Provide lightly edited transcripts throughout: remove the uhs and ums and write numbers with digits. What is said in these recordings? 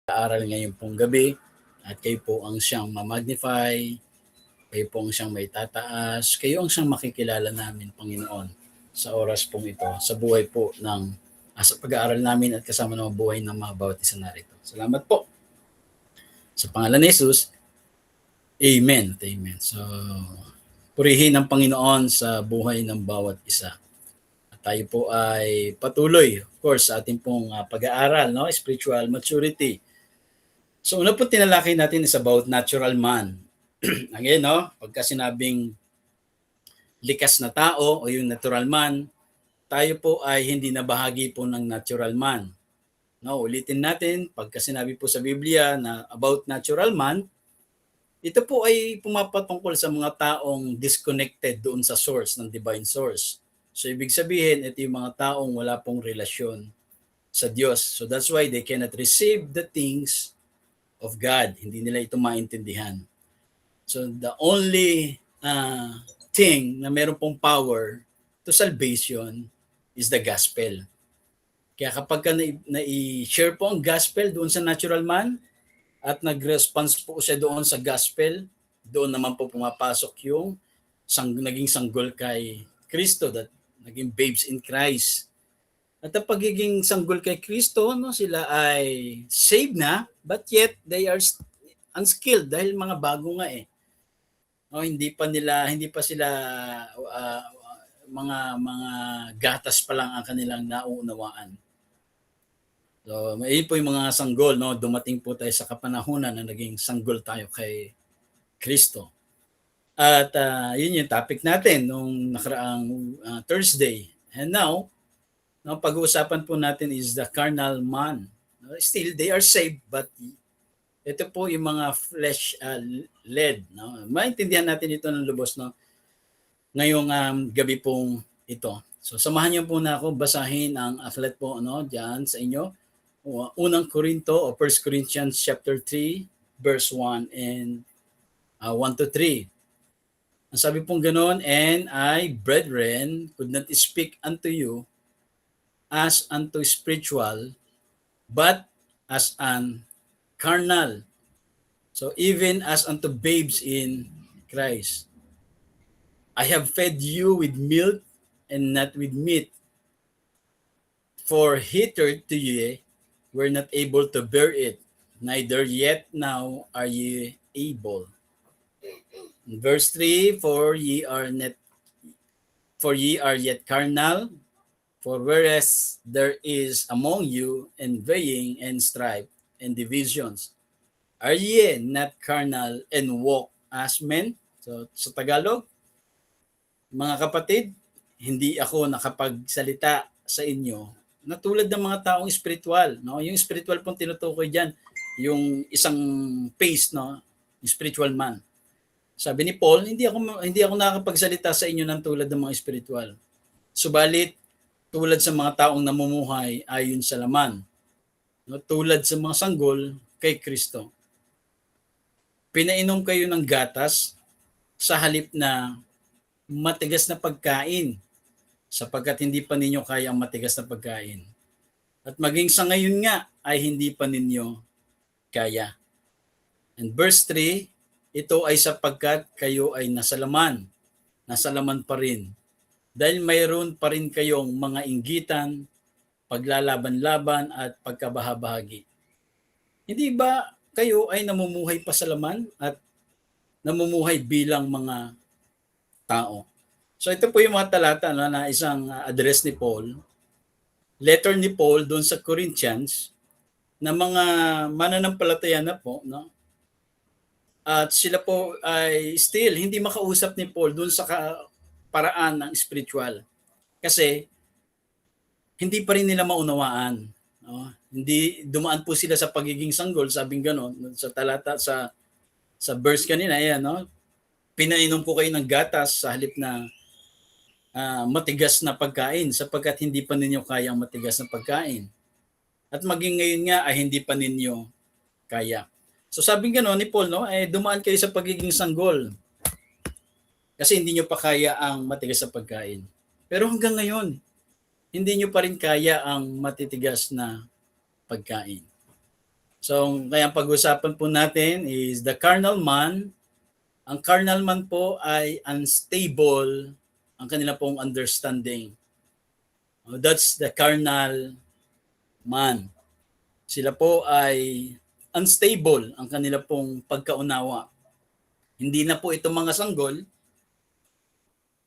Aral ngayon pong gabi at kayo po ang siyang ma-magnify, kayo po ang siyang may tataas, kayo ang siyang makikilala namin, Panginoon, sa oras pong ito, sa buhay po ng sa pag-aaral namin at kasama ng buhay ng mga bawat isa narito. Salamat po. Sa pangalan ni Jesus, Amen at Amen. So, purihin ang Panginoon sa buhay ng bawat isa. At tayo po ay patuloy, of course, sa ating pong pag-aaral, no? Spiritual maturity. So una po tinalakay natin is about natural man. Again, no? Pagka sinabing likas na tao o yung natural man, tayo po ay hindi na bahagi po ng natural man. No, ulitin natin, pagka sinabi po sa Biblia na about natural man, ito po ay pumapatungkol sa mga taong disconnected doon sa source, ng divine source. So ibig sabihin, ito yung mga taong wala pong relasyon sa Diyos. So that's why they cannot receive the things of God. Hindi nila ito maintindihan. So the only thing na meron pong power to salvation is the gospel. Kaya kapag na-share po ang gospel doon sa natural man at nag-response po siya doon sa gospel, doon naman po pumapasok yung naging sanggol kay Kristo, that naging babes in Christ. At ang pagiging sanggol kay Kristo, no, sila ay saved na, but yet they are unskilled dahil mga bago nga eh. No, hindi pa sila mga gatas pa lang ang kanilang nauunawaan. So, ayun po yung mga sanggol, no, dumating po tayo sa kapanahunan na naging sanggol tayo kay Kristo. At yun yung topic natin nung nakaraang Thursday. And now, no, pag-uusapan po natin is the carnal man. Still, they are saved, but ito po yung mga flesh-led. No? Maintindihan natin ito ng lubos, no? Ngayong gabi pong ito. So, samahan niyo po na ako basahin ang aklat po, no, diyan sa inyo. Unang Korinto o 1 Corinthians chapter 3, verse 1 and 1 to 3. Ang sabi pong ganoon, and I, brethren, could not speak unto you as unto spiritual, but as an carnal. So even as unto babes in Christ. I have fed you with milk and not with meat. For hitherto ye were not able to bear it, neither yet now are ye able. Verse 3, for ye are yet carnal, for whereas there is among you envying and strife and divisions, are ye not carnal and walk as men? So sa Tagalog, mga kapatid, hindi ako nakapagsalita sa inyo na tulad ng mga taong spiritual, no? Yung spiritual pong tinutukoy diyan, yung isang phase, no, spiritual man. Sabi ni Paul, hindi ako nakakapagsalita sa inyo ng tulad ng mga spiritual. Subalit tulad sa mga taong namumuhay ayon sa laman, no, tulad sa mga sanggol kay Kristo. Pinainom kayo ng gatas sa halip na matigas na pagkain, sapagkat hindi pa ninyo kaya ang matigas na pagkain. At maging sa ngayon nga ay hindi pa ninyo kaya. And verse 3, ito ay sapagkat kayo ay nasa laman pa rin. Dahil mayroon pa rin kayong mga inggitan, paglalaban-laban at pagkabahabahagi. Hindi ba kayo ay namumuhay pa sa laman at namumuhay bilang mga tao? So ito po yung mga talata, no, na isang address ni Paul, letter ni Paul doon sa Corinthians na mga mananampalataya na po, no? At sila po ay still hindi makausap ni Paul doon sa paraan ng spiritual. Kasi hindi pa rin nila maunawaan. No? Hindi dumaan po sila sa pagiging sanggol, sabing gano'n sa talata sa verse kanina, ayan, no? Pinainom ko kayo ng gatas sa halip na matigas na pagkain sapagkat hindi pa ninyo kaya ang matigas na pagkain. At maging ngayon nga ay hindi pa ninyo kaya. So sabing gano'n ni Paul, no, dumaan kayo sa pagiging sanggol kasi hindi nyo pa kaya ang matigas na pagkain. Pero hanggang ngayon, hindi nyo pa rin kaya ang matitigas na pagkain. So, kaya ang pag-usapan po natin is the carnal man. Ang carnal man po ay unstable ang kanila pong understanding. That's the carnal man. Sila po ay unstable ang kanila pong pagkaunawa. Hindi na po itong mga sanggol,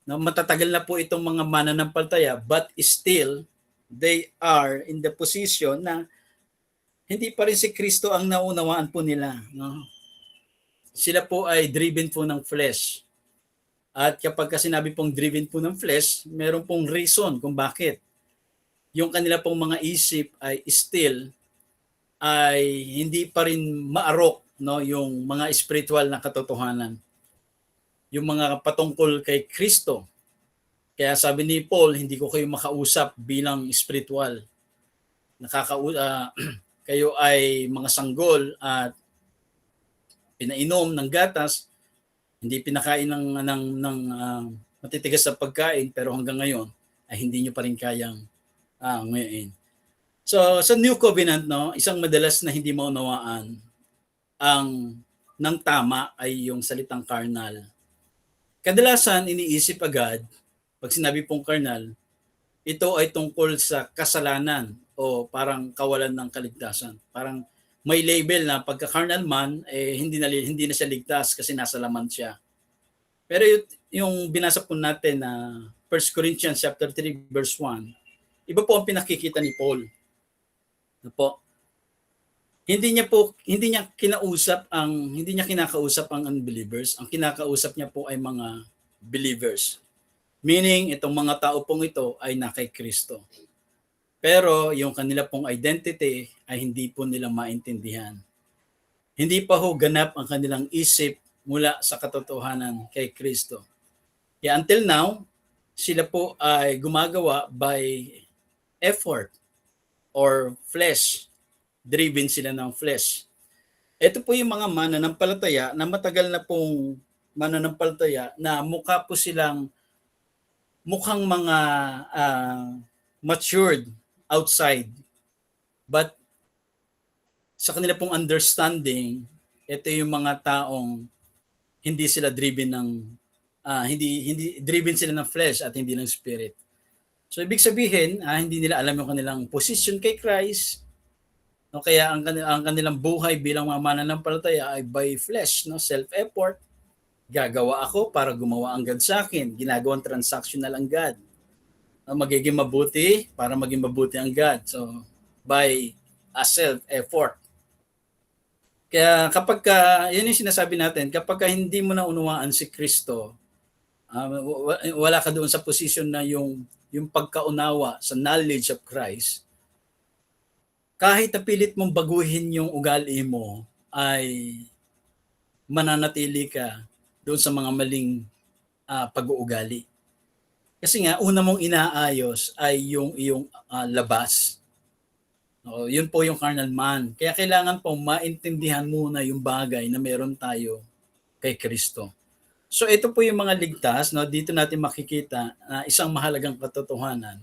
na matatagal na po itong mga mananampalataya, but still, they are in the position na hindi pa rin si Kristo ang naunawaan po nila. No? Sila po ay driven po ng flesh. At kapag sinabi pong driven po ng flesh, meron pong reason kung bakit. Yung kanila pong mga isip ay still ay hindi pa rin maarok, no, yung mga spiritual na katotohanan. Yung mga patungkol kay Kristo. Kaya sabi ni Paul, hindi ko kayo makausap bilang spiritual. Kayo ay mga sanggol at pinainom ng gatas, hindi pinakain ng matitigas na pagkain, pero hanggang ngayon ay hindi nyo pa rin kayang ngayon. So sa New Covenant, no, isang madalas na hindi maunawaan ng tama ay yung salitang carnal. Kadalasan iniisip agad, pag sinabi pong carnal, ito ay tungkol sa kasalanan o parang kawalan ng kaligtasan. Parang may label na pagka carnal man, hindi na siya ligtas kasi nasa laman siya. Pero yung binasa po natin na 1 Corinthians chapter 3 verse 1, iba po ang pinakikita ni Paul. Ano po? Hindi niya kinakausap ang unbelievers. Ang kinakausap niya po ay mga believers. Meaning, itong mga tao pong ito ay na kay Kristo. Pero yung kanila pong identity ay hindi po nila maintindihan. Hindi pa ho ganap ang kanilang isip mula sa katotohanan kay Kristo. Kaya until now, sila po ay gumagawa by effort or flesh. Driven sila ng flesh. Ito po yung mga mananampalataya na matagal na pong mananampalataya na mukha po silang mukhang mga matured outside. But sa kanila pong understanding, ito yung mga taong hindi sila driven ng hindi driven sila ng flesh at hindi ng spirit. So ibig sabihin, hindi nila alam yung kanilang position kay Christ. No, kaya ang kanilang buhay bilang mga mananampalataya ay by flesh, no, self-effort. Gagawa ako para gumawa ang God sa akin. Ginagawang transactional ang God. Magiging mabuti para maging mabuti ang God. So, by a self-effort. Kaya kapag yun yung sinasabi natin, kapag hindi mo na unawaan si Kristo, wala ka doon sa position na yung pagkaunawa sa knowledge of Christ, kahit napilit mong baguhin yung ugali mo, ay mananatili ka doon sa mga maling pag-uugali. Kasi nga, una mong inaayos ay yung iyong labas. Yun po yung carnal man. Kaya kailangan po maintindihan muna yung bagay na meron tayo kay Kristo. So ito po yung mga ligtas, no? Dito natin makikita na isang mahalagang katotohanan.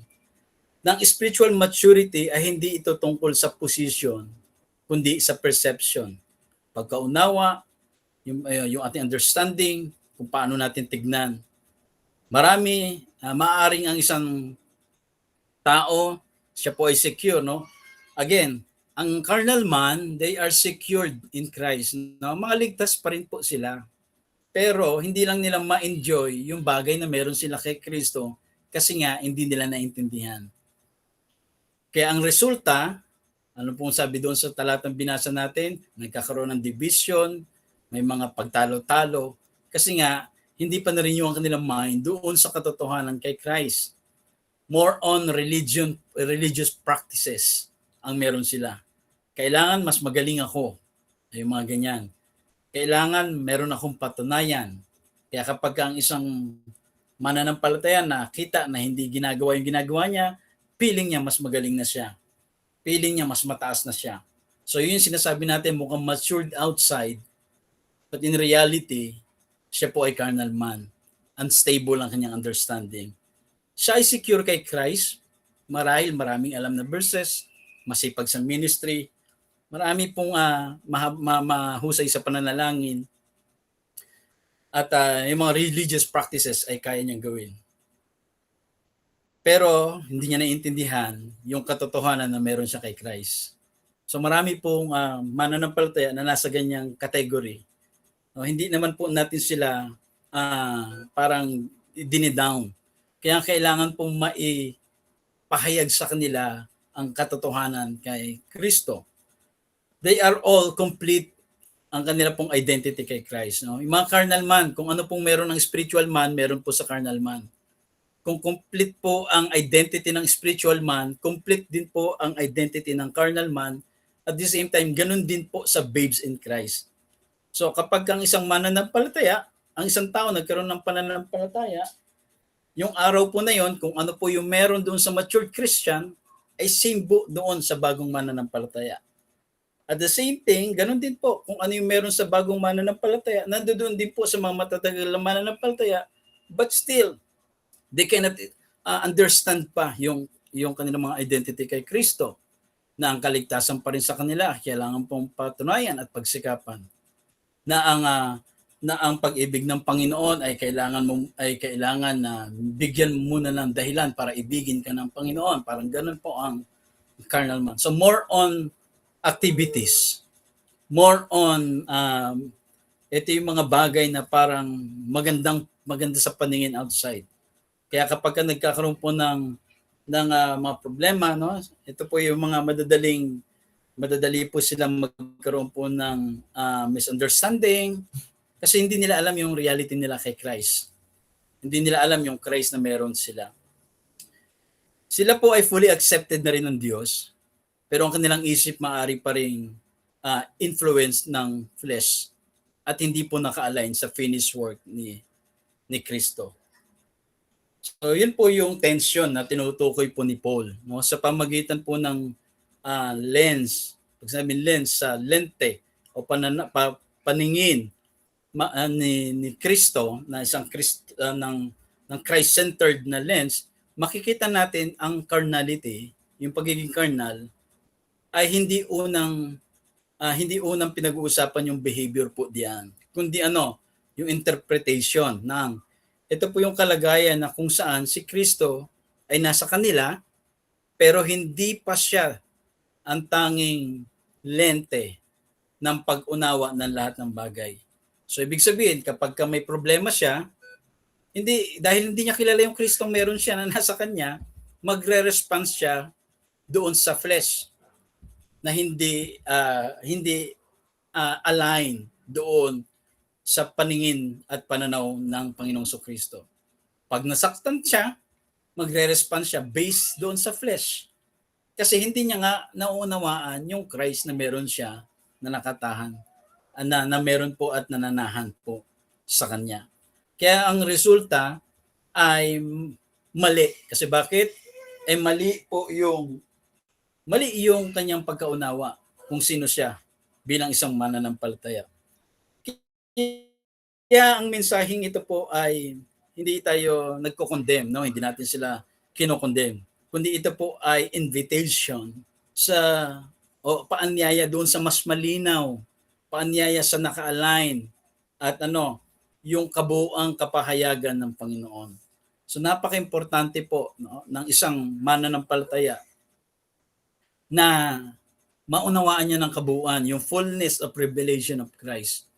Ng spiritual maturity ay hindi ito tungkol sa position, kundi sa perception. Pagkaunawa, yung ating understanding, kung paano natin tignan. Marami, maaaring ang isang tao, siya po ay secure, no? Again, ang carnal man, they are secured in Christ. No? Maligtas pa rin po sila. Pero hindi lang nila ma-enjoy yung bagay na meron sila kay Kristo kasi nga hindi nila naintindihan. Kaya ang resulta, ano pong sabi doon sa talatang binasa natin, nagkakaroon ng division, may mga pagtalo-talo, kasi nga hindi pa na-renew ang kanilang mind doon sa katotohanan kay Christ. More on religious practices ang meron sila. Kailangan mas magaling ako, ay mga ganyan. Kailangan meron akong patunayan. Kaya kapag ang isang mananampalataya na kita na hindi ginagawa yung ginagawa niya, feeling niya mas magaling na siya. Feeling niya mas mataas na siya. So yun yung sinasabi natin, mukhang matured outside, but in reality, siya po ay carnal man. Unstable ang kanyang understanding. Siya ay secure kay Christ, marahil maraming alam na verses, masipag sa ministry, Marami pong mahusay sa pananalangin at yung mga religious practices ay kaya niyang gawin. Pero hindi niya naiintindihan yung katotohanan na meron siya kay Christ. So marami pong mananampalataya na nasa ganyang category. No, hindi naman po natin sila parang dinidown. Kaya kailangan pong maipahayag sa kanila ang katotohanan kay Kristo. They are all complete ang kanila pong identity kay Christ. No? Yung mga carnal man, kung ano pong meron ng spiritual man, meron po sa carnal man. Kung complete po ang identity ng spiritual man, complete din po ang identity ng carnal man. At the same time, ganun din po sa babes in Christ. So kapag ang isang mananampalataya, ang isang tao nagkaroon ng pananampalataya, yung araw po na yon, kung ano po yung meron doon sa matured Christian, ay same po doon sa bagong mananampalataya. At the same thing, ganun din po, kung ano yung meron sa bagong mananampalataya, nandoon din po sa mga matatagal na mananampalataya, but still, they cannot understand pa yung kanilang mga identity kay Kristo, na ang kaligtasan pa rin sa kanila, kailangan pong patunayan at pagsikapan na ang pag-ibig ng Panginoon ay kailangan na bigyan mo muna ng dahilan para ibigin ka ng Panginoon. Parang ganun po ang carnal man. So more on activities, more on ito yung mga bagay na parang maganda sa paningin outside. Kaya kapag ka nagkakaroon po ng mga problema, no, ito po yung mga madadali po silang magkaroon po ng misunderstanding kasi hindi nila alam yung reality nila kay Christ. Hindi nila alam yung Christ na meron sila. Sila po ay fully accepted na rin ng Diyos, pero ang kanilang isip maaari pa rin influence ng flesh at hindi po naka-align sa finished work ni Kristo. So yun po yung tension na tinutukoy po ni Paul, no, sa pamagitan po ng lens, pag sabihin lens sa lente o paningin ni Kristo na isang ng Christ-centered na lens, makikita natin ang carnality, yung pagiging carnal ay hindi unang pinag-uusapan yung behavior po diyan, kundi yung interpretation ng ito po yung kalagayan na kung saan si Kristo ay nasa kanila pero hindi pa siya ang tanging lente ng pag-unawa ng lahat ng bagay. So ibig sabihin, kapag may problema siya, dahil hindi niya kilala yung Kristong meron siya na nasa kanya, magre-response siya doon sa flesh na hindi align doon sa paningin at pananaw ng Panginoong Kristo. Pag nasaktan siya, magre-response siya based doon sa flesh. Kasi hindi niya nga nauunawaan yung Christ na meron siya na nakatahan, na meron po at nananahan po sa kanya. Kaya ang resulta ay mali. Kasi bakit? Mali yung kanyang pagkaunawa kung sino siya bilang isang mananampalataya. Kaya ang mensaheng ito po ay hindi tayo nagko-condemn, no? Hindi natin sila kino-condemn. Kundi ito po ay invitation paanyaya doon sa mas malinaw, paanyaya sa naka-align at yung kabuuang kapahayagan ng Panginoon. So napaka-importante po, no, ng isang mananampalataya na maunawaan niya ng kabuuan, yung fullness of revelation of Christ.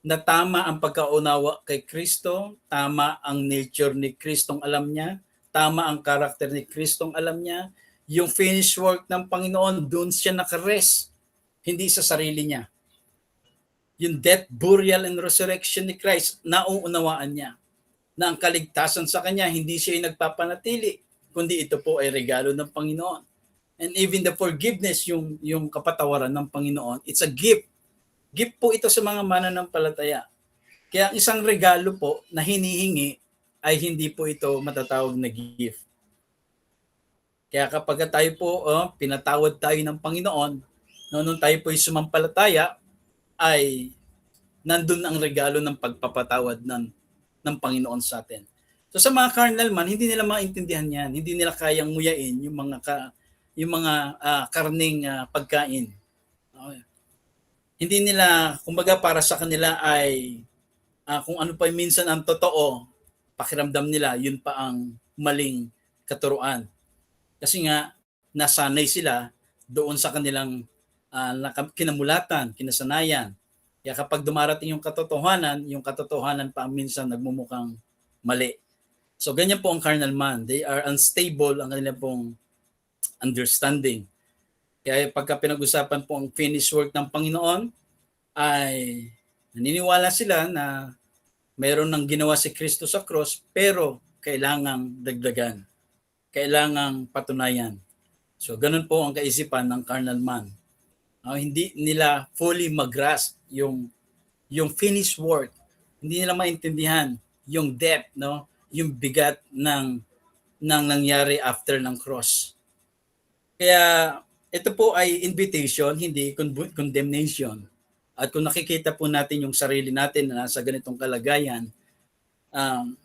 Na tama ang pagkaunawa kay Kristo, tama ang nature ni Kristong alam niya, tama ang karakter ni Kristong alam niya, yung finished work ng Panginoon, doon siya nakarest, hindi sa sarili niya. Yung death, burial, and resurrection ni Christ, nauunawaan niya na ang kaligtasan sa kanya, hindi siya nagpapanatili, kundi ito po ay regalo ng Panginoon. And even the forgiveness, yung kapatawaran ng Panginoon, it's a gift. Gift po ito sa mga mananampalataya. Kaya ang isang regalo po na hinihingi ay hindi po ito matatawag na gift. Kaya kapag tayo po pinatawad tayo ng Panginoon, nung tayo po ay sumampalataya, ay nandun ang regalo ng pagpapatawad ng Panginoon sa atin. So sa mga carnal man, hindi nila maintindihan yan. Hindi nila kayang nguyain yung mga karning pagkain. Hindi nila, kumbaga para sa kanila ay kung ano pa minsan ang totoo, pakiramdam nila yun pa ang maling katuruan. Kasi nga nasanay sila doon sa kanilang kinamulatan, kinasanayan. Kaya kapag dumarating yung katotohanan pa ang minsan nagmumukhang mali. So ganyan po ang carnal man. They are unstable ang kanilang pong understanding. Kaya pagka pinag-usapan po ang finished work ng Panginoon, ay naniniwala sila na mayroon nang ginawa si Kristo sa cross, pero kailangang dagdagan, kailangang patunayan. So ganun po ang kaisipan ng carnal man. Hindi nila fully mag-grasp yung finished work. Hindi nila maintindihan yung depth, no? Yung bigat ng nangyari after ng cross. Kaya ito po ay invitation, hindi condemnation. At kung nakikita po natin yung sarili natin na nasa ganitong kalagayan,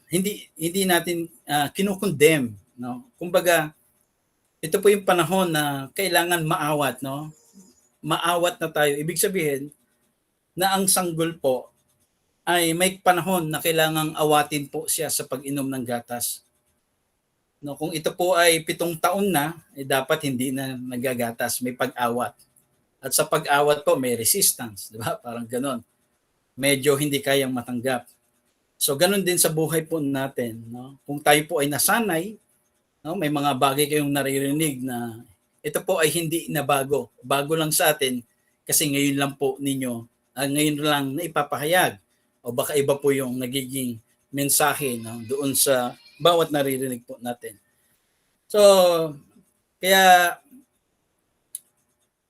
hindi natin kinukondemn, no? Kumbaga, ito po yung panahon na kailangan maawat, no? Maawat na tayo. Ibig sabihin na ang sanggol po ay may panahon na kailangang awatin po siya sa pag-inom ng gatas. No, kung ito po ay 7 taon na, dapat hindi na nagagatas, may pag-awat. At sa pag-awat po may resistance, di ba? Parang ganoon. Medyo hindi kayang matanggap. So ganoon din sa buhay po natin, no? Kung tayo po ay nasanay, no, may mga bagay kayong naririnig na ito po ay hindi na bago. Bago lang sa atin kasi ngayon lang po ninyo, ngayon lang na ipapahayag. O baka iba po yung nagiging mensahe, no, doon sa bawat naririnig po natin. So, kaya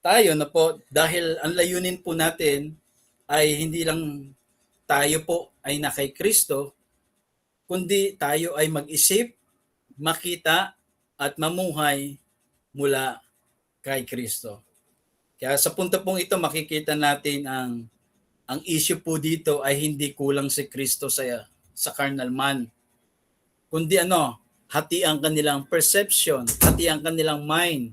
tayo na po, dahil ang layunin po natin ay hindi lang tayo po ay na kay Kristo, kundi tayo ay mag-isip, makita at mamuhay mula kay Kristo. Kaya sa punto pong ito makikita natin ang issue po dito ay hindi kulang si Kristo sa carnal man, kundi hati ang kanilang perception, hati ang kanilang mind.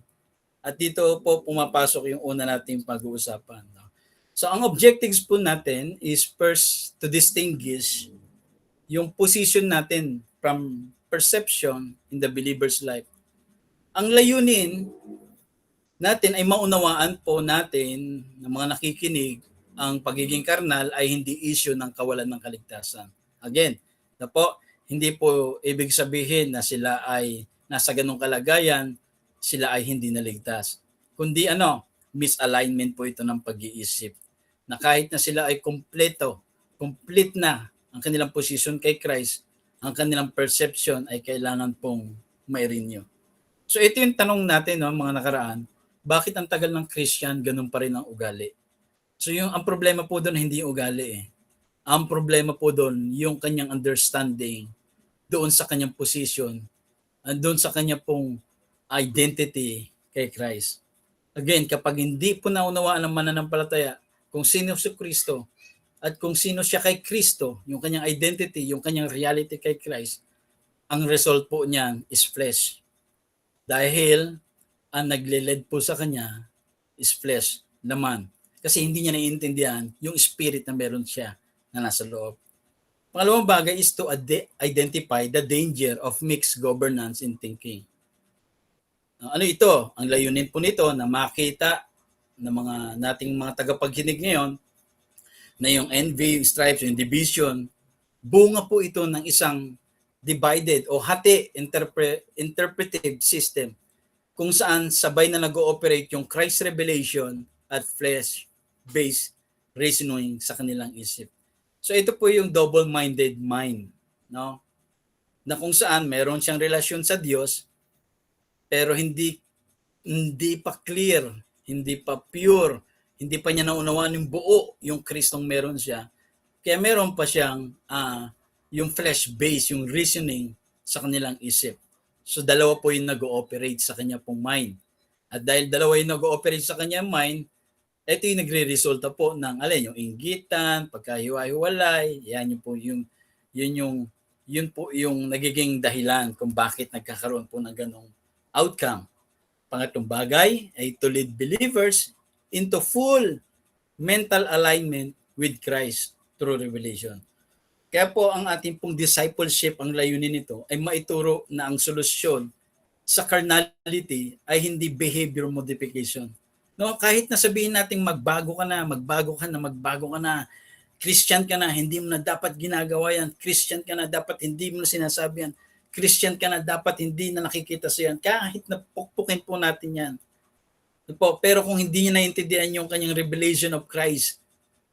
At dito po pumapasok yung una nating pag-uusapan. No? So ang objectives po natin is first to distinguish yung position natin from perception in the believer's life. Ang layunin natin ay maunawaan po natin ng mga nakikinig ang pagiging karnal ay hindi issue ng kawalan ng kaligtasan. Again, hindi po ibig sabihin na sila ay nasa ganong kalagayan, sila ay hindi naligtas. Kundi misalignment po ito ng pag-iisip. Na kahit na sila ay complete na ang kanilang position kay Christ, ang kanilang perception ay kailangan pong ma-renew. So ito yung tanong natin, no, mga nakaraan, bakit ang tagal ng Christian ganun pa rin ang ugali? So ang problema po doon hindi yung ugali eh. Ang problema po doon yung kanyang understanding doon sa kanyang position and doon sa kanyang pong identity kay Christ. Again, kapag hindi po naunawaan ng mananampalataya kung sino si Kristo at kung sino siya kay Kristo, yung kanyang identity, yung kanyang reality kay Christ, ang result po niyan is flesh. Dahil ang nagle-lead po sa kanya is flesh, laman. Kasi hindi niya naiintindihan yung spirit na meron siya na nasa loob. Pangalawang bagay is to identify the danger of mixed governance in thinking. Ano ito? Ang layunin po nito na makita ng nating mga tagapagkinig ngayon na yung envy, yung strife, yung division, bunga po ito ng isang divided o hati interpretive system kung saan sabay na nag-ooperate yung Christ revelation at flesh-based reasoning sa kanilang isip. So ito po yung double-minded mind, no? Na kung saan meron siyang relasyon sa Diyos pero hindi pa clear, hindi pa pure, hindi pa niya naunawaan yung buo yung Kristong meron siya. Kaya meron pa siyang yung flesh-based, yung reasoning sa kanilang isip. So dalawa po yung nag-ooperate sa kanya pong mind. At dahil dalawa yung nag-ooperate sa kanya mind, ito yung nagre-resulta po ng yung inggitan, pagkahiwa-hiwalay, yun po yung nagiging dahilan kung bakit nagkakaroon po ng ganong outcome. Pangatlong bagay ay to lead believers into full mental alignment with Christ through revelation. Kaya po ang ating pong discipleship, ang layunin nito ay maituro na ang solusyon sa carnality ay hindi behavior modification. No, kahit na sabihin nating magbago ka na, Christian ka na, hindi mo na dapat ginagawa yan, Christian ka na, dapat hindi mo na sinasabi yan, Christian ka na, dapat hindi na nakikita sa yan, kahit na pukpukin po natin yan. Pero kung hindi niya naintindihan yung kanyang revelation of Christ,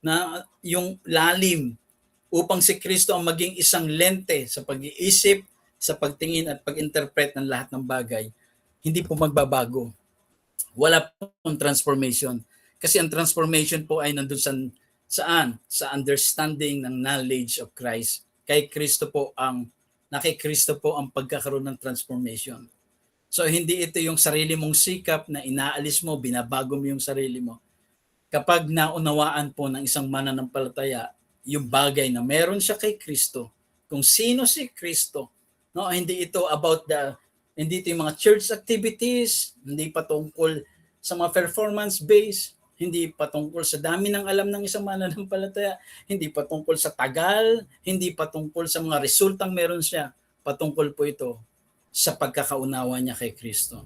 na yung lalim, upang si Kristo ang maging isang lente sa pag-iisip, sa pagtingin at pag-interpret ng lahat ng bagay, hindi po magbabago. Wala pong transformation. Kasi ang transformation po ay nandun saan? Sa understanding ng knowledge of Christ. Kay Kristo po ang pagkakaroon ng transformation. So hindi ito yung sarili mong sikap na inaalis mo, binabago mo yung sarili mo. Kapag naunawaan po ng isang mananampalataya yung bagay na meron siya kay Kristo, kung sino si Kristo, no, hindi ito yung mga church activities, hindi patungkol sa mga performance based, hindi patungkol sa dami ng alam ng isang mananampalataya, hindi patungkol sa tagal, hindi patungkol sa mga resultang meron siya, patungkol po ito sa pagkakaunawa niya kay Kristo.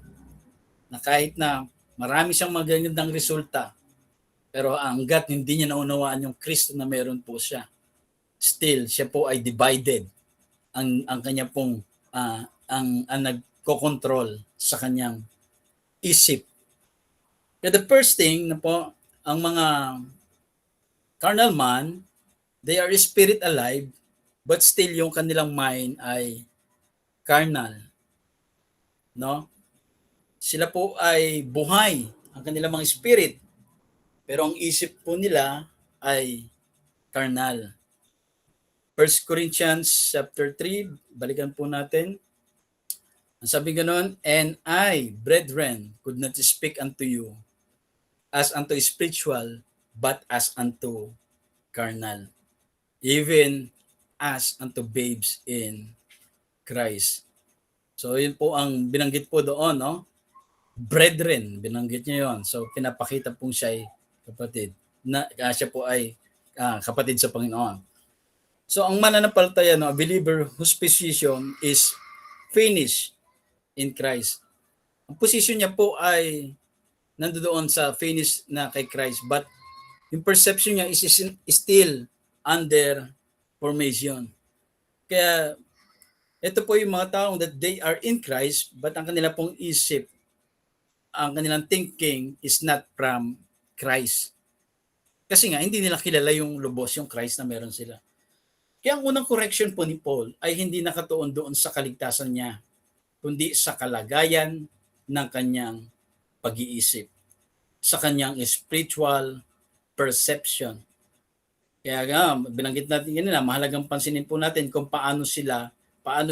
Na kahit na marami siyang magagandang resulta, pero hangga't hindi niya naunawaan yung Kristo na meron po siya, still siya po ay divided. Ang kanya pong ang nagko-control sa kanyang isip. Kaya the first thing na po, ang mga carnal man, they are spirit alive, but still yung kanilang mind ay carnal. No? Sila po ay buhay, ang kanilang mga spirit, pero ang isip po nila ay carnal. 1 Corinthians chapter 3, balikan po natin. Ang sabi ganon, and I, brethren, could not speak unto you as unto spiritual, but as unto carnal, even as unto babes in Christ. So yun po ang binanggit po doon, no? Brethren, binanggit niya yon. So pinapakita pong siya ay kapatid, na siya po ay kapatid sa Panginoon. So ang mananampalataya, no, a believer whose position is finished in Christ. Ang position niya po ay nandoon sa finish na kay Christ, but yung perception niya is still under formation. Kaya ito po yung mga taong that they are in Christ, but ang kanila pong isip, ang kanilang thinking is not from Christ. Kasi nga, hindi nila kilala yung lubos, yung Christ na meron sila. Kaya ang unang correction po ni Paul ay hindi nakatuon doon sa kaligtasan niya, kundi sa kalagayan ng kanyang pag-iisip, sa kanyang spiritual perception. Kaya nga, binanggit natin kanina, mahalagang pansinin po natin kung paano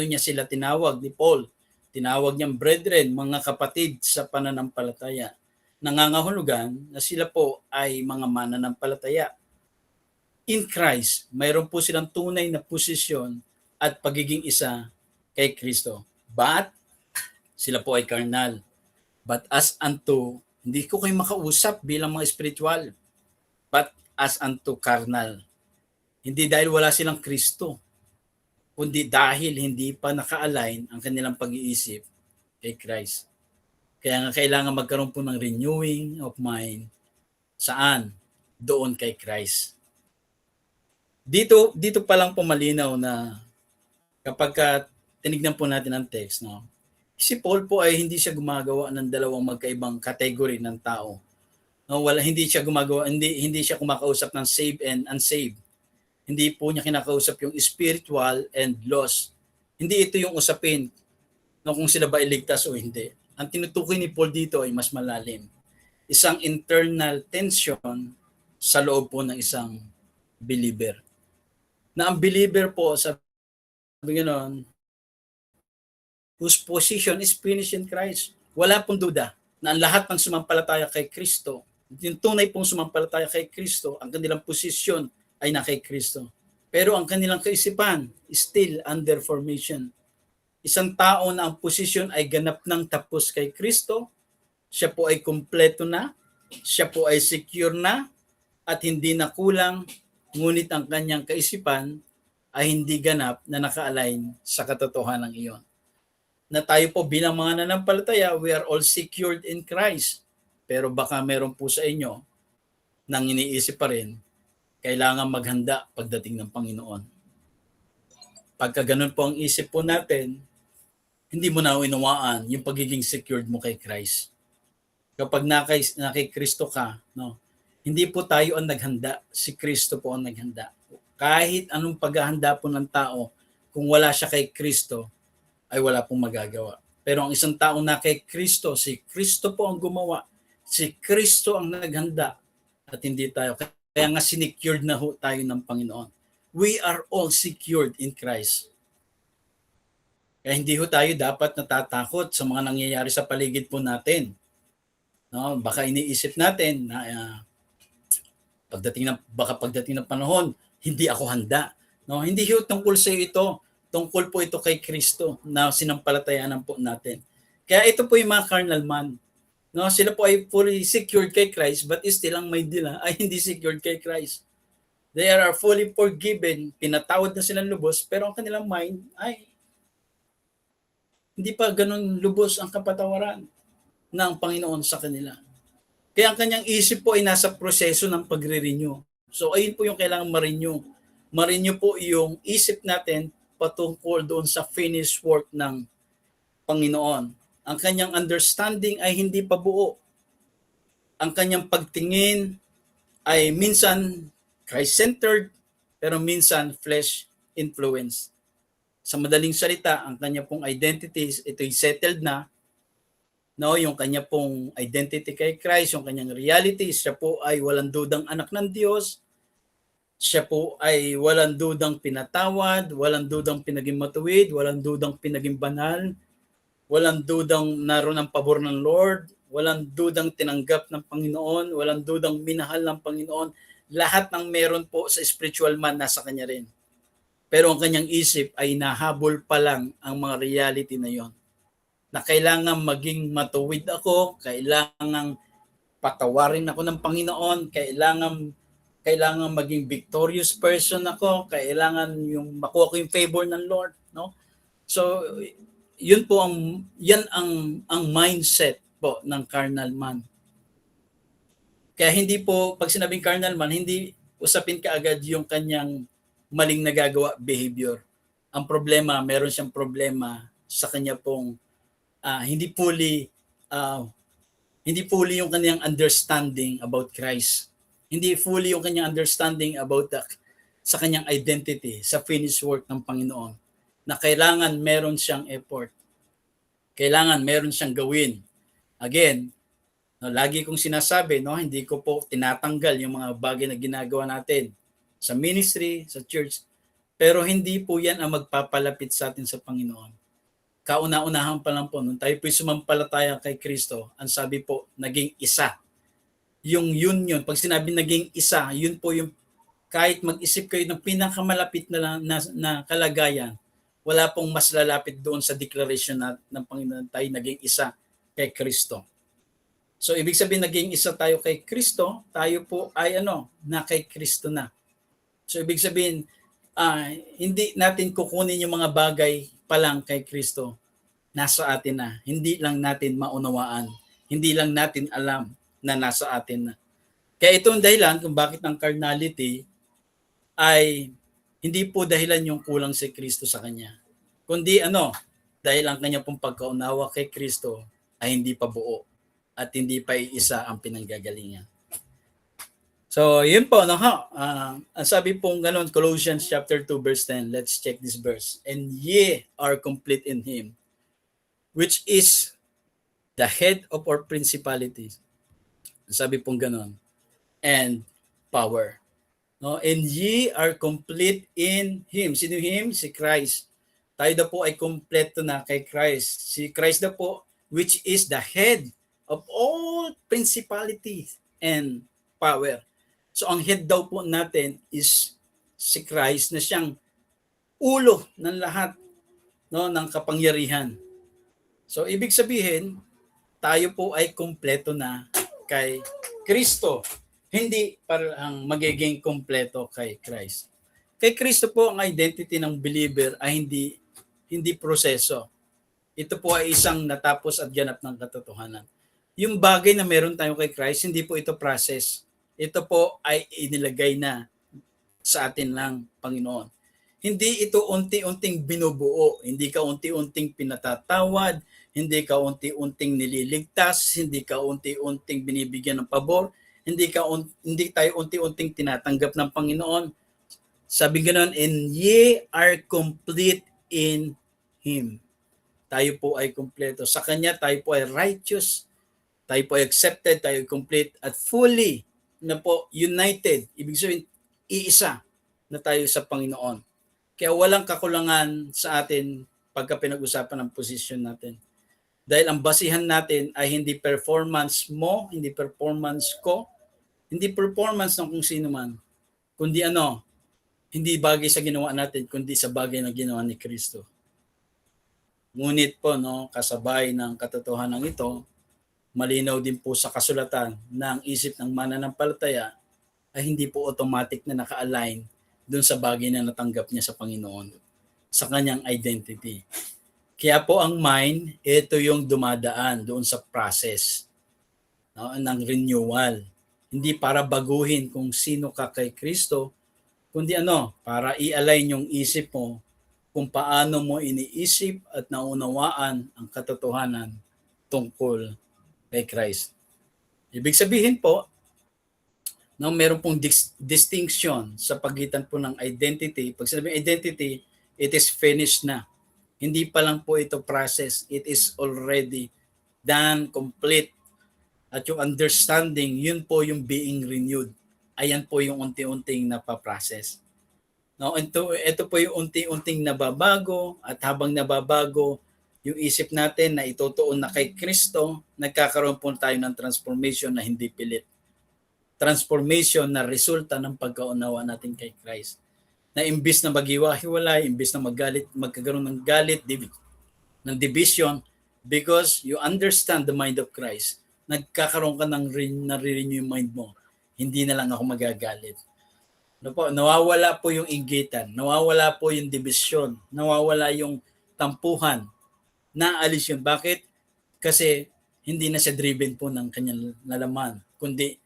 niya sila tinawag ni Paul. Tinawag niyang brethren, mga kapatid sa pananampalataya. Nangangahulugan na sila po ay mga mananampalataya. In Christ, mayroon po silang tunay na posisyon at pagiging isa kay Kristo. But, sila po ay carnal. But as unto, hindi ko kayo makausap bilang mga spiritual, but as unto carnal. Hindi dahil wala silang Kristo, kundi dahil hindi pa naka-align ang kanilang pag-iisip kay Christ. Kaya nga kailangan magkaroon po ng renewing of mind. Saan? Doon kay Christ. Dito pa lang po malinaw na kapag tinignan po natin ang text, no? Si Paul po ay hindi siya gumagawa ng dalawang magkaibang category ng tao. No, hindi siya kumakausap ng saved and unsaved. Hindi po niya kinakausap yung spiritual and lost. Hindi ito yung usapin no, kung sila ba iligtas o hindi. Ang tinutukoy ni Paul dito ay mas malalim. Isang internal tension sa loob po ng isang believer. Na ang believer po, sabi gano'n, whose position is finished in Christ. Wala pong duda na ang lahat ng sumampalataya kay Kristo, yung tunay pong sumampalataya kay Kristo, ang kanilang posisyon ay na kay Kristo. Pero ang kanilang kaisipan is still under formation. Isang tao na ang posisyon ay ganap ng tapos kay Kristo, siya po ay kumpleto na, siya po ay secure na at hindi na kulang, ngunit ang kanyang kaisipan ay hindi ganap na naka-align sa katotohanan iyon. Na tayo po bilang mga nanampalataya, we are all secured in Christ. Pero baka meron po sa inyo nang iniisip pa rin, kailangan maghanda pagdating ng Panginoon. Pagka ganun po ang isip po natin, hindi mo na inawaan yung pagiging secured mo kay Christ. Kapag nakay Kristo ka, no, hindi po tayo ang naghanda, si Kristo po ang naghanda. Kahit anong paghahanda po ng tao, kung wala siya kay Kristo, ay wala pong magagawa. Pero ang isang tao na kay Kristo, si Kristo po ang gumawa, si Kristo ang naghanda, at hindi tayo. Kaya nga sinecured na ho tayo ng Panginoon. We are all secured in Christ. Kaya hindi ho tayo dapat natatakot sa mga nangyayari sa paligid po natin. No, baka iniisip natin na pagdating ng panahon, hindi ako handa. No, hindi ho tungkol sa ito. Tungkol po ito kay Kristo na sinampalatayanan po natin. Kaya ito po yung mga carnal man. No, sila po ay fully secured kay Christ, but still ang mind nila ay hindi secured kay Christ. They are fully forgiven, pinatawad na silang lubos, pero ang kanilang mind ay hindi pa ganun lubos ang kapatawaran ng Panginoon sa kanila. Kaya ang kanyang isip po ay nasa proseso ng pagre-renew. So ayun po yung kailangan ma-renew. Ma-renew po yung isip natin patungkol doon sa finished work ng Panginoon. Ang kanyang understanding ay hindi pa buo. Ang kanyang pagtingin ay minsan Christ-centered, pero minsan flesh-influenced. Sa madaling salita, ang kanya pong identity, ito'y settled na. No, yung kanya pong identity kay Christ, yung kanyang reality, siya po ay walang dudang anak ng Diyos. Siya po ay walang dudang pinatawad, walang dudang pinaging matuwid, walang dudang pinaging banal, walang dudang naroon ang pabor ng Lord, walang dudang tinanggap ng Panginoon, walang dudang minahal ng Panginoon. Lahat ng meron po sa spiritual man nasa kanya rin. Pero ang kanyang isip ay nahabol pa lang ang mga reality na yon. Na kailangan maging matuwid ako, kailangan patawarin ako ng Panginoon, kailangan maging victorious person ako, kailangan yung makuha ko yung favor ng Lord, no? So yan ang mindset po ng carnal man. Kaya hindi po pag sinabing carnal man, hindi usapin kaagad yung kanyang maling nagagawa behavior. Ang problema, meron siyang problema sa kanya pong hindi fully yung kanyang understanding about Christ. Hindi fully yung kanyang understanding about sa kanyang identity, sa finished work ng Panginoon. Na kailangan meron siyang effort. Kailangan meron siyang gawin. Again, no, lagi kong sinasabi, no, hindi ko po tinatanggal yung mga bagay na ginagawa natin sa ministry, sa church. Pero hindi po yan ang magpapalapit sa atin sa Panginoon. Kauna-unahan pa lang po, nung tayo po'y sumampalataya kay Kristo, ang sabi po, naging isa. Yung union, pag sinabi naging isa, yun po yung kahit mag-isip kayo ng pinakamalapit na kalagayan, wala pong mas lalapit doon sa declaration ng Panginoon tayo naging isa kay Kristo. So ibig sabihin naging isa tayo kay Kristo, tayo po ay na kay Kristo na. So ibig sabihin hindi natin kukunin yung mga bagay pa lang kay Kristo. Nasa atin na. Hindi lang natin maunawaan. Hindi lang natin alam na nasa atin na. Kaya ito ang dahilan kung bakit ang carnality ay hindi po dahilan yung kulang si Kristo sa kanya. Kundi dahil ang kanya pong pagkaunawa kay Kristo ay hindi pa buo at hindi pa iisa ang pinanggagalingan. So, yun po, ang sabi pong gano'n, Colossians chapter 2 verse 10, let's check this verse. And ye are complete in Him, which is the head of our principalities. Ang sabi pong gano'n, and power. No? And ye are complete in Him. Sino Him? Si Christ. Tayo daw po ay kompleto na kay Christ. Si Christ daw po, which is the head of all principalities and power. So ang head daw po natin is si Christ na siyang ulo ng lahat, no, ng kapangyarihan. So ibig sabihin, tayo po ay kompleto na kay Kristo, hindi para ang magiging kumpleto kay Christ. Kay Kristo po ang identity ng believer ay hindi proseso. Ito po ay isang natapos at ganap ng katotohanan. Yung bagay na meron tayo kay Christ, hindi po ito process. Ito po ay inilagay na sa atin lang, Panginoon. Hindi ito unti-unting binubuo, hindi ka unti-unting pinatatawad, hindi ka unti-unting nililigtas, hindi ka unti-unting binibigyan ng pabor, hindi tayo unti-unting tinatanggap ng Panginoon. Sabi ganoon, and ye are complete in Him. Tayo po ay kumpleto. Sa Kanya tayo po ay righteous, tayo po ay accepted, tayo ay complete at fully na po united. Ibig sabihin, iisa na tayo sa Panginoon. Kaya walang kakulangan sa atin pagka pinag-usapan ng position natin. Dahil ang basihan natin ay hindi performance mo, hindi performance ko, hindi performance ng kung sino man, kundi hindi bagay sa ginawa natin, kundi sa bagay na ginawa ni Kristo. Ngunit po, kasabay ng katotohanan ito, malinaw din po sa kasulatan na ang isip ng mananampalataya ay hindi po automatic na naka-align doon sa bagay na natanggap niya sa Panginoon, sa kanyang identity. Kaya po ang mind, ito yung dumadaan doon sa process ng renewal. Hindi para baguhin kung sino ka kay Kristo, kundi para i-align yung isip mo kung paano mo iniisip at naunawaan ang katotohanan tungkol kay Christ. Ibig sabihin po, meron pong distinction sa pagitan po ng identity. Pag sinabing identity, it is finished na. Hindi pa lang po ito process. It is already done, complete. At yung understanding, yun po yung being renewed. Ayan po yung unti-unting napaprocess. Ito po yung unti-unting nababago at habang nababago, yung isip natin na itutuon na kay Kristo, nagkakaroon po tayo ng transformation na hindi pilit. Transformation na resulta ng pagkaunawa natin kay Christ. Na imbis na maghiwa-hiwalay, imbis na magkakaroon ng galit, ng division, because you understand the mind of Christ, nagkakaroon ka ng nare-renew yung mind mo. Hindi na lang ako magagalit. Nawawala po yung inggitan, nawawala po yung division, nawawala yung tampuhan, naalis yun. Bakit? Kasi hindi na siya driven po ng kanyang lalaman, kundi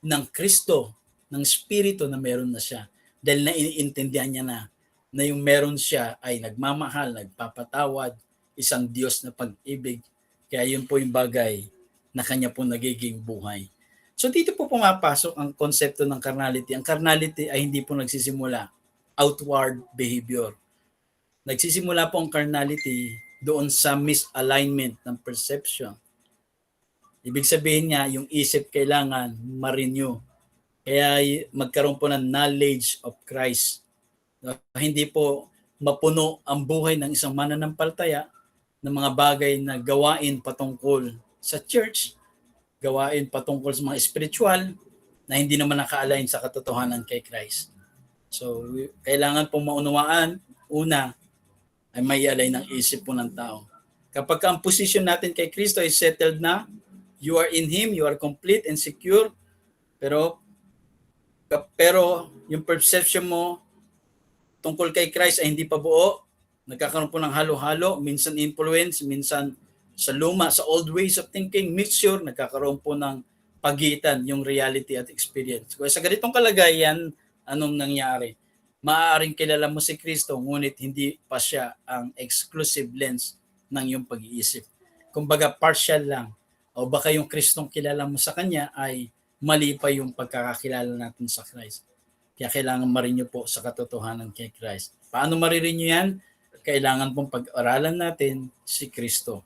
ng Kristo, ng Espiritu na meron na siya. Dahil naiintindihan niya na yung meron siya ay nagmamahal, nagpapatawad, isang Diyos na pag-ibig. Kaya yun po yung bagay na kanya po nagiging buhay. So dito po pumapasok ang konsepto ng carnality. Ang carnality ay hindi po nagsisimula outward behavior. Nagsisimula po ang carnality doon sa misalignment ng perception. Ibig sabihin niya, yung isip kailangan ma-renew. Kaya magkaroon po ng knowledge of Christ. Hindi po mapuno ang buhay ng isang mananampalataya ng mga bagay na gawain patungkol sa church, gawain patungkol sa mga spiritual na hindi naman naka-align sa katotohanan kay Christ. So, kailangan pong maunawaan, una, ay may align ng isip po ng tao. Kapag ang position natin kay Kristo ay settled na, you are in Him, you are complete and secure, pero yung perception mo tungkol kay Christ ay hindi pa buo, nagkakaroon po ng halo-halo, minsan influence, minsan sa luma, sa old ways of thinking, mixture, nagkakaroon po ng pagitan yung reality at experience. Kaya sa ganitong kalagayan, anong nangyari? Maaaring kilala mo si Kristo, ngunit hindi pa siya ang exclusive lens ng iyong pag-iisip. Kumbaga partial lang. O baka yung Kristong kilala mo sa Kanya ay mali pa yung pagkakakilala natin sa Christ. Kaya kailangan ma-renew po sa katotohanan kay Christ. Paano ma-renew yan? Kailangan pong pag-aralan natin si Kristo.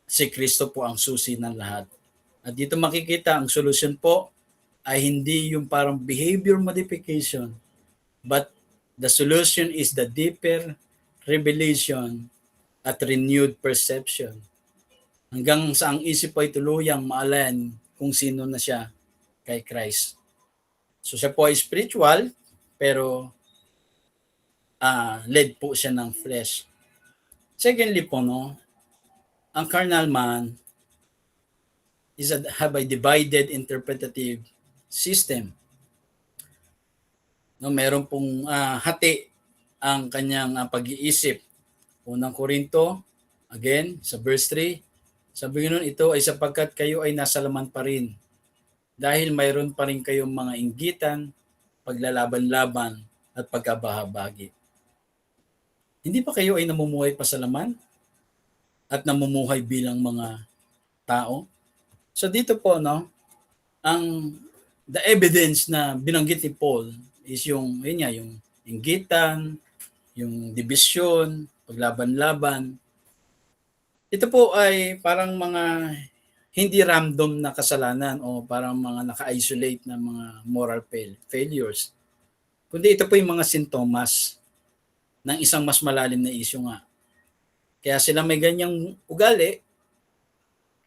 Si Kristo po ang susi ng lahat. At dito makikita ang solution po ay hindi yung parang behavior modification, but the solution is the deeper revelation at renewed perception. Hanggang sa ang isip ay tuluyang maalan kung sino na siya kay Christ. So siya po ay spiritual, pero led po siya ng flesh. Secondly po, ang carnal man have a divided interpretative system. No, meron pong hati ang kanyang pag-iisip. Unang Korinto, again, sa verse 3, sabi nun, ito ay sapagkat kayo ay nasa laman pa rin. Dahil mayroon pa rin kayong mga inggitan, paglalaban-laban, at pagkabahabagi. Hindi pa kayo ay namumuhay pa sa laman? At namumuhay bilang mga tao? So dito po, no, ang the evidence na binanggit ni Paul is yung, yun nga, yung inggitan, yung division, paglaban-laban. Ito po ay parang mga hindi random na kasalanan o parang mga naka-isolate na mga moral failures. Kundi ito po yung mga sintomas ng isang mas malalim na issue nga. Kaya sila may ganyang ugali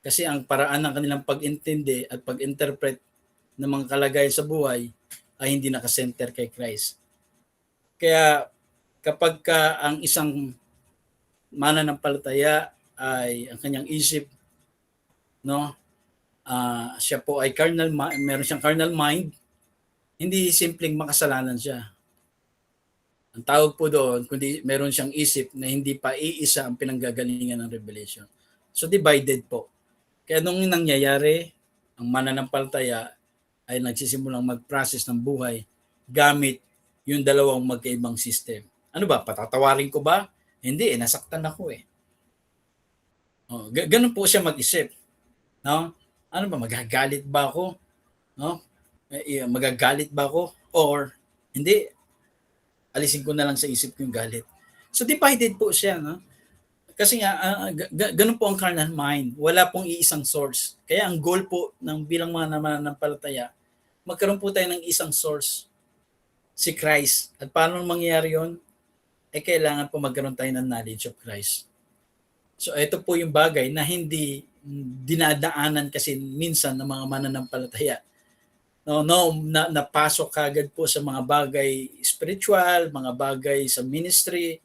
kasi ang paraan ng kanilang pag-intindi at pag-interpret ng mga kalagayan sa buhay ay hindi nakasenter kay Christ. Kaya kapag ang isang mananampalataya ay ang kanyang isip, no, siya po ay meron siyang carnal mind, hindi simpleng makasalanan siya. Ang tawag po doon, kundi meron siyang isip na hindi pa iisa ang pinanggagalingan ng revelation. So divided po. Kaya nung nangyayari, ang mananampalataya ay nagsisimulang mag-process ng buhay gamit yung dalawang magkaibang system. Ano ba, patatawarin ko ba? Hindi, nasaktan ako eh. Ganun po siya mag-isip. No? Ano ba, magagalit ba ako? No? Magagalit ba ako? Or hindi, alisin ko na lang sa isip ko yung galit. So divided po siya. No? Kasi nga, ganun po ang carnal mind. Wala pong iisang source. Kaya ang goal po ng bilang mga mananampalataya, magkaroon po tayo ng isang source, si Christ. At paano mangyayari yun? Kailangan po magkaroon tayo ng knowledge of Christ. So ito po yung bagay na hindi dinadaanan kasi minsan ng mga mananampalataya. Napasok kagad po sa mga bagay spiritual, mga bagay sa ministry,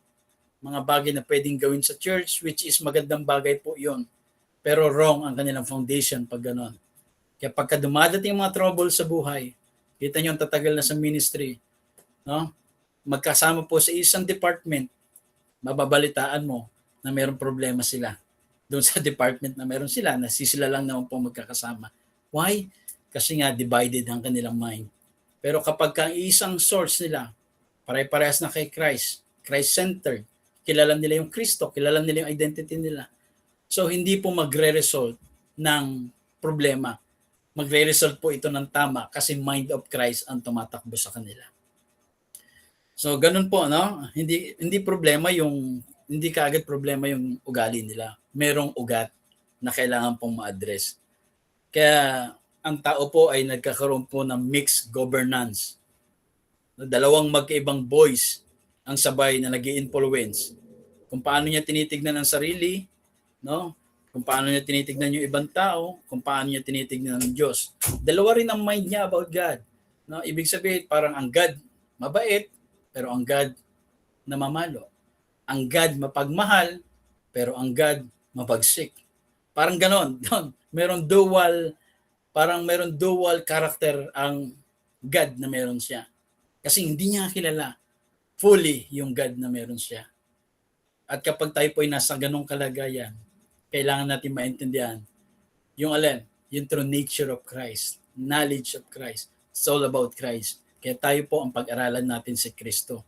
mga bagay na pwedeng gawin sa church, which is magandang bagay po yon. Pero wrong ang kanilang foundation pag gano'n. Kaya pagka dumadating mga trouble sa buhay, kita nyo ang tatagal na sa ministry, no? Magkasama po sa isang department, mababalitaan mo na mayroong problema sila. Doon sa department na meron sila, na sila lang naman po magkakasama. Why? Kasi nga divided ang kanilang mind. Pero kapag ang isang source nila, pare-parehas na kay Christ, Christ-centered, kilala nila yung Kristo, kilala nila yung identity nila. So hindi po magre-result ng problema. Magre-result po ito ng tama kasi mind of Christ ang tumatakbo sa kanila. So ganun po, no? Hindi problema yung hindi kaagad problema yung ugali nila. Merong ugat na kailangan pong ma-address. Kaya ang tao po ay nagkakaroon po ng mixed governance. Dalawang magkaibang voice ang sabay na nag-i-influence. Kung paano niya tinitignan ang sarili, no? Kung paano niya tinitignan yung ibang tao, kung paano niya tinitignan ang Diyos. Dalawa rin ang mind niya about God. No? Ibig sabihin, parang ang God mabait, pero ang God namamalo. Ang God mapagmahal, pero ang God mapagsik. Parang ganon. Meron dual character ang God na meron siya. Kasi hindi niya kilala fully yung God na meron siya. At kapag tayo po ay nasa ganong kalagayan, kailangan natin maintindihan yung yung true nature of Christ, knowledge of Christ. It's all about Christ. Kaya tayo po ang pag-aralan natin si Kristo.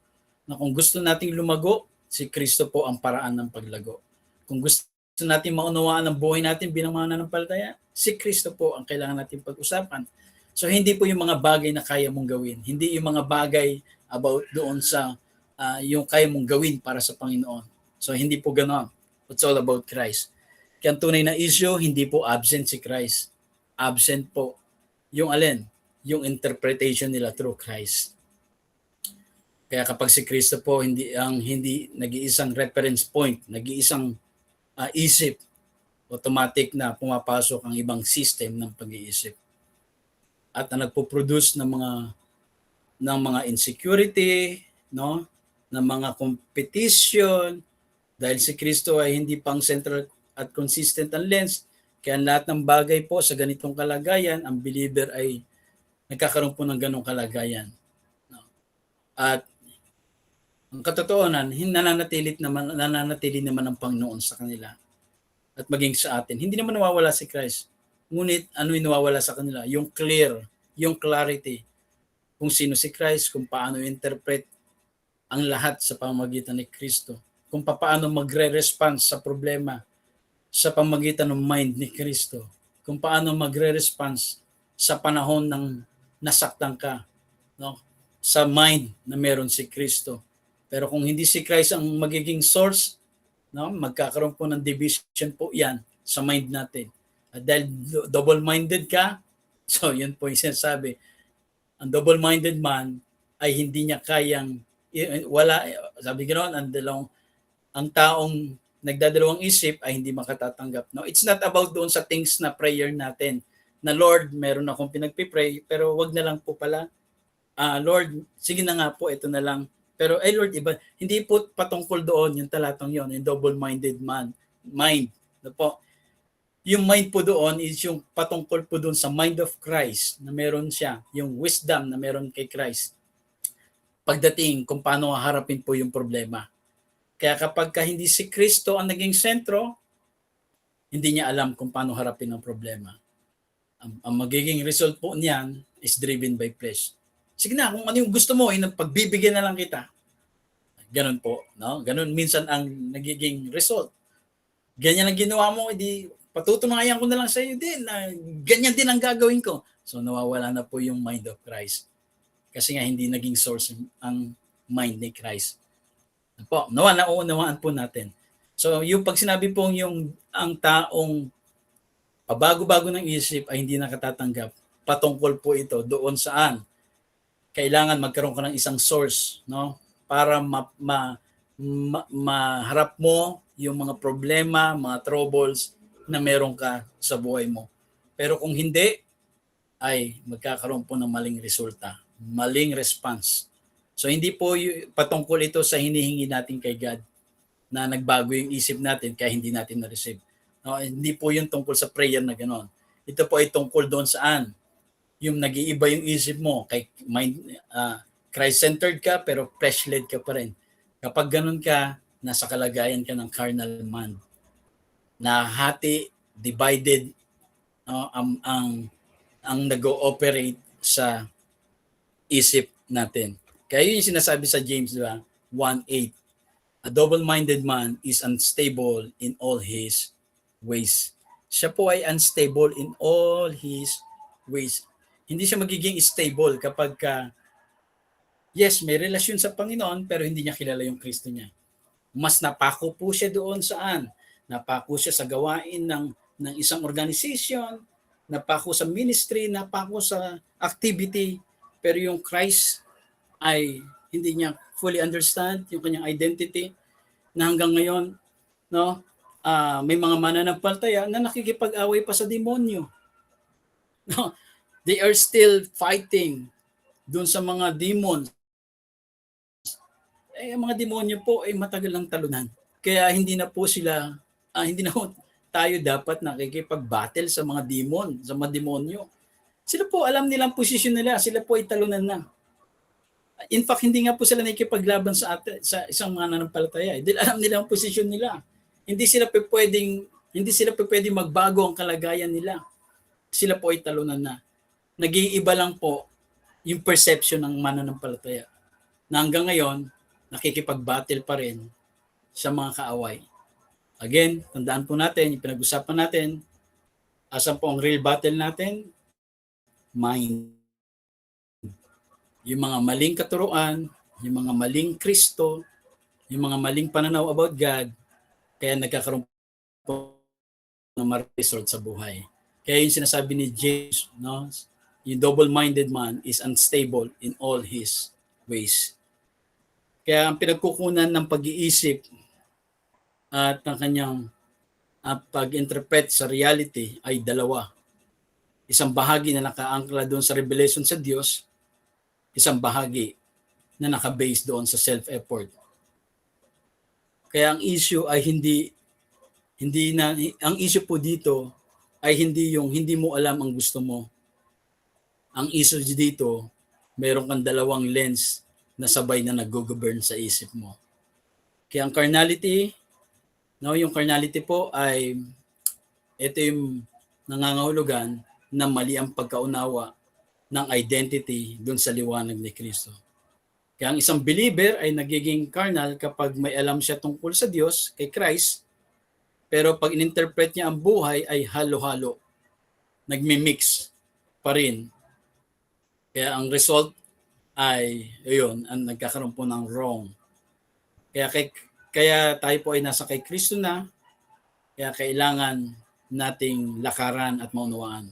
Na kung gusto nating lumago, si Kristo po ang paraan ng paglago. Kung gusto natin maunawaan ang buhay natin bilang mga mananampalataya, si Kristo po ang kailangan natin pag-usapan. So hindi po yung mga bagay na kaya mong gawin. Hindi yung mga bagay about doon sa yung kaya mong gawin para sa Panginoon. So hindi po ganoon. It's all about Christ. Kaya ang tunay na issue, hindi po absent si Christ. Absent po yung yung interpretation nila through Christ. Kaya kapag si Kristo po hindi nag-iisang reference point, nag-iisang isip, automatic na pumapasok ang ibang system ng pag-iisip. At na nagpo-produce ng mga insecurity, no? Ng mga competition, dahil si Kristo ay hindi pang central at consistent ang lens, Kaya lahat ng bagay po sa ganitong kalagayan, ang believer ay nagkakaroon po ng ganong kalagayan. At ang katotohanan, nananatili naman ang Panginoon sa kanila at maging sa atin. Hindi naman nawawala si Christ. Ngunit ano yung nawawala sa kanila? Yung clear, yung clarity kung sino si Christ, kung paano interpret ang lahat sa pamamagitan ni Kristo, kung paano magre-response sa problema sa pamamagitan ng mind ni Kristo, kung paano magre-response sa panahon ng nasaktan ka, no? Sa mind na meron si Kristo. Pero kung hindi si Christ ang magiging source, no, magkakaroon po ng division po 'yan sa mind natin. At dahil double-minded ka, so yun po yung sinasabi, ang double-minded man ay hindi niya kayang wala, sabi ganoon, ang taong nagdadalawang isip ay hindi makatatanggap. No, it's not about doon sa things na prayer natin. Na Lord, meron akong pinagpipray, pero wag na lang po pala. Lord, sige na nga po, ito na lang. Pero Lord, iba, hindi po patungkol doon yung talatang yon, yung double-minded mind. No po. Yung mind po doon is yung patungkol po doon sa mind of Christ na meron siya, yung wisdom na meron kay Christ. Pagdating kung paano haharapin po yung problema. Kaya kapag hindi si Kristo ang naging sentro, hindi niya alam kung paano harapin ang problema. Ang magiging result po niyan is driven by flesh. Sige na, kung ano yung gusto mo, pagbibigyan na lang kita. Ganun po, no? Ganun minsan ang nagiging result. Ganyan ang ginawa mo, edi patutunayan ko na lang sa iyo din na ganyan din ang gagawin ko. So nawawala na po yung mind of Christ. Kasi nga hindi naging source ang mind ni Christ. Po, naunawaan po natin. So yung pag sinabi pong ang taong pabago-bago ng isip ay hindi nakatatanggap, patungkol po ito doon saan kailangan magkaroon ka ng isang source, no? Para maharap mo yung mga problema, mga troubles na meron ka sa buhay mo. Pero kung hindi, ay magkakaroon po ng maling resulta, maling response. So hindi po patungkol ito sa hinihingi natin kay God na nagbago yung isip natin kaya hindi natin na-receive. No, hindi po yung tungkol sa prayer na gano'n. Ito po ay tungkol doon saan yung nag-iiba yung isip mo, kay mind, Christ-centered ka pero flesh-led ka pa rin. Kapag ganun ka, nasa kalagayan ka ng carnal man. Na hati, divided, ang nag-ooperate sa isip natin. Kaya yun yung sinasabi sa James, di ba? 1:8. A double-minded man is unstable in all his ways. Siya po ay unstable in all his ways. Hindi siya magiging stable kapag yes, may relasyon sa Panginoon pero hindi niya kilala yung Kristo niya. Mas napako po siya doon saan? Napako siya sa gawain ng isang organization, napako sa ministry, napako sa activity, pero yung Christ ay hindi niya fully understand yung kanyang identity na hanggang ngayon, no, may mga mananampalataya na nakikipag-away pa sa demonyo. No, they are still fighting doon sa mga demons. Ang mga demonyo po ay matagal lang talunan. Kaya hindi na po tayo dapat nakikipag-battle sa mga demon, sa mga demonyo. Sila po, alam nilang posisyon nila, sila po ay talunan na. In fact, hindi nga po sila nakikipaglaban sa isang mananampalataya. Dahil alam nila ang posisyon nila. Hindi sila pwedeng magbago ang kalagayan nila. Sila po ay talunan na. Nag-iiba lang po yung perception ng mananampalataya. Na hanggang ngayon, nakikipag-battle pa rin sa mga kaaway. Again, tandaan po natin, yung pinag-usapan natin, asan po ang real battle natin? Mind. Yung mga maling katuruan, yung mga maling Kristo, yung mga maling pananaw about God, kaya nagkakaroon po ng result sa buhay. Kaya yung sinasabi ni James, no, yung double-minded man is unstable in all his ways. Kaya ang pinagkukunan ng pag-iisip at ng kanyang pag-interpret sa reality ay dalawa. Isang bahagi na nakaangkla doon sa revelation sa Diyos, isang bahagi na naka-base doon sa self-effort. Kaya ang issue ay ang issue po dito ay hindi yung hindi mo alam ang gusto mo. Ang issue dito, meron kang dalawang lens na sabay na nag-govern sa isip mo. Kaya ang carnality, no, yung carnality po ay ito yung nangangahulugan na mali ang pagkaunawa ng identity dun sa liwanag ni Kristo. Kaya ang isang believer ay nagiging carnal kapag may alam siya tungkol sa Diyos, kay Christ, pero pag ininterpret niya ang buhay ay halo-halo, nagmi-mix pa rin. Kaya ang result ay, yun, ang nagkakaroon po ng wrong. Kaya tayo po ay nasa kay Kristo na, kaya kailangan nating lakaran at maunawaan.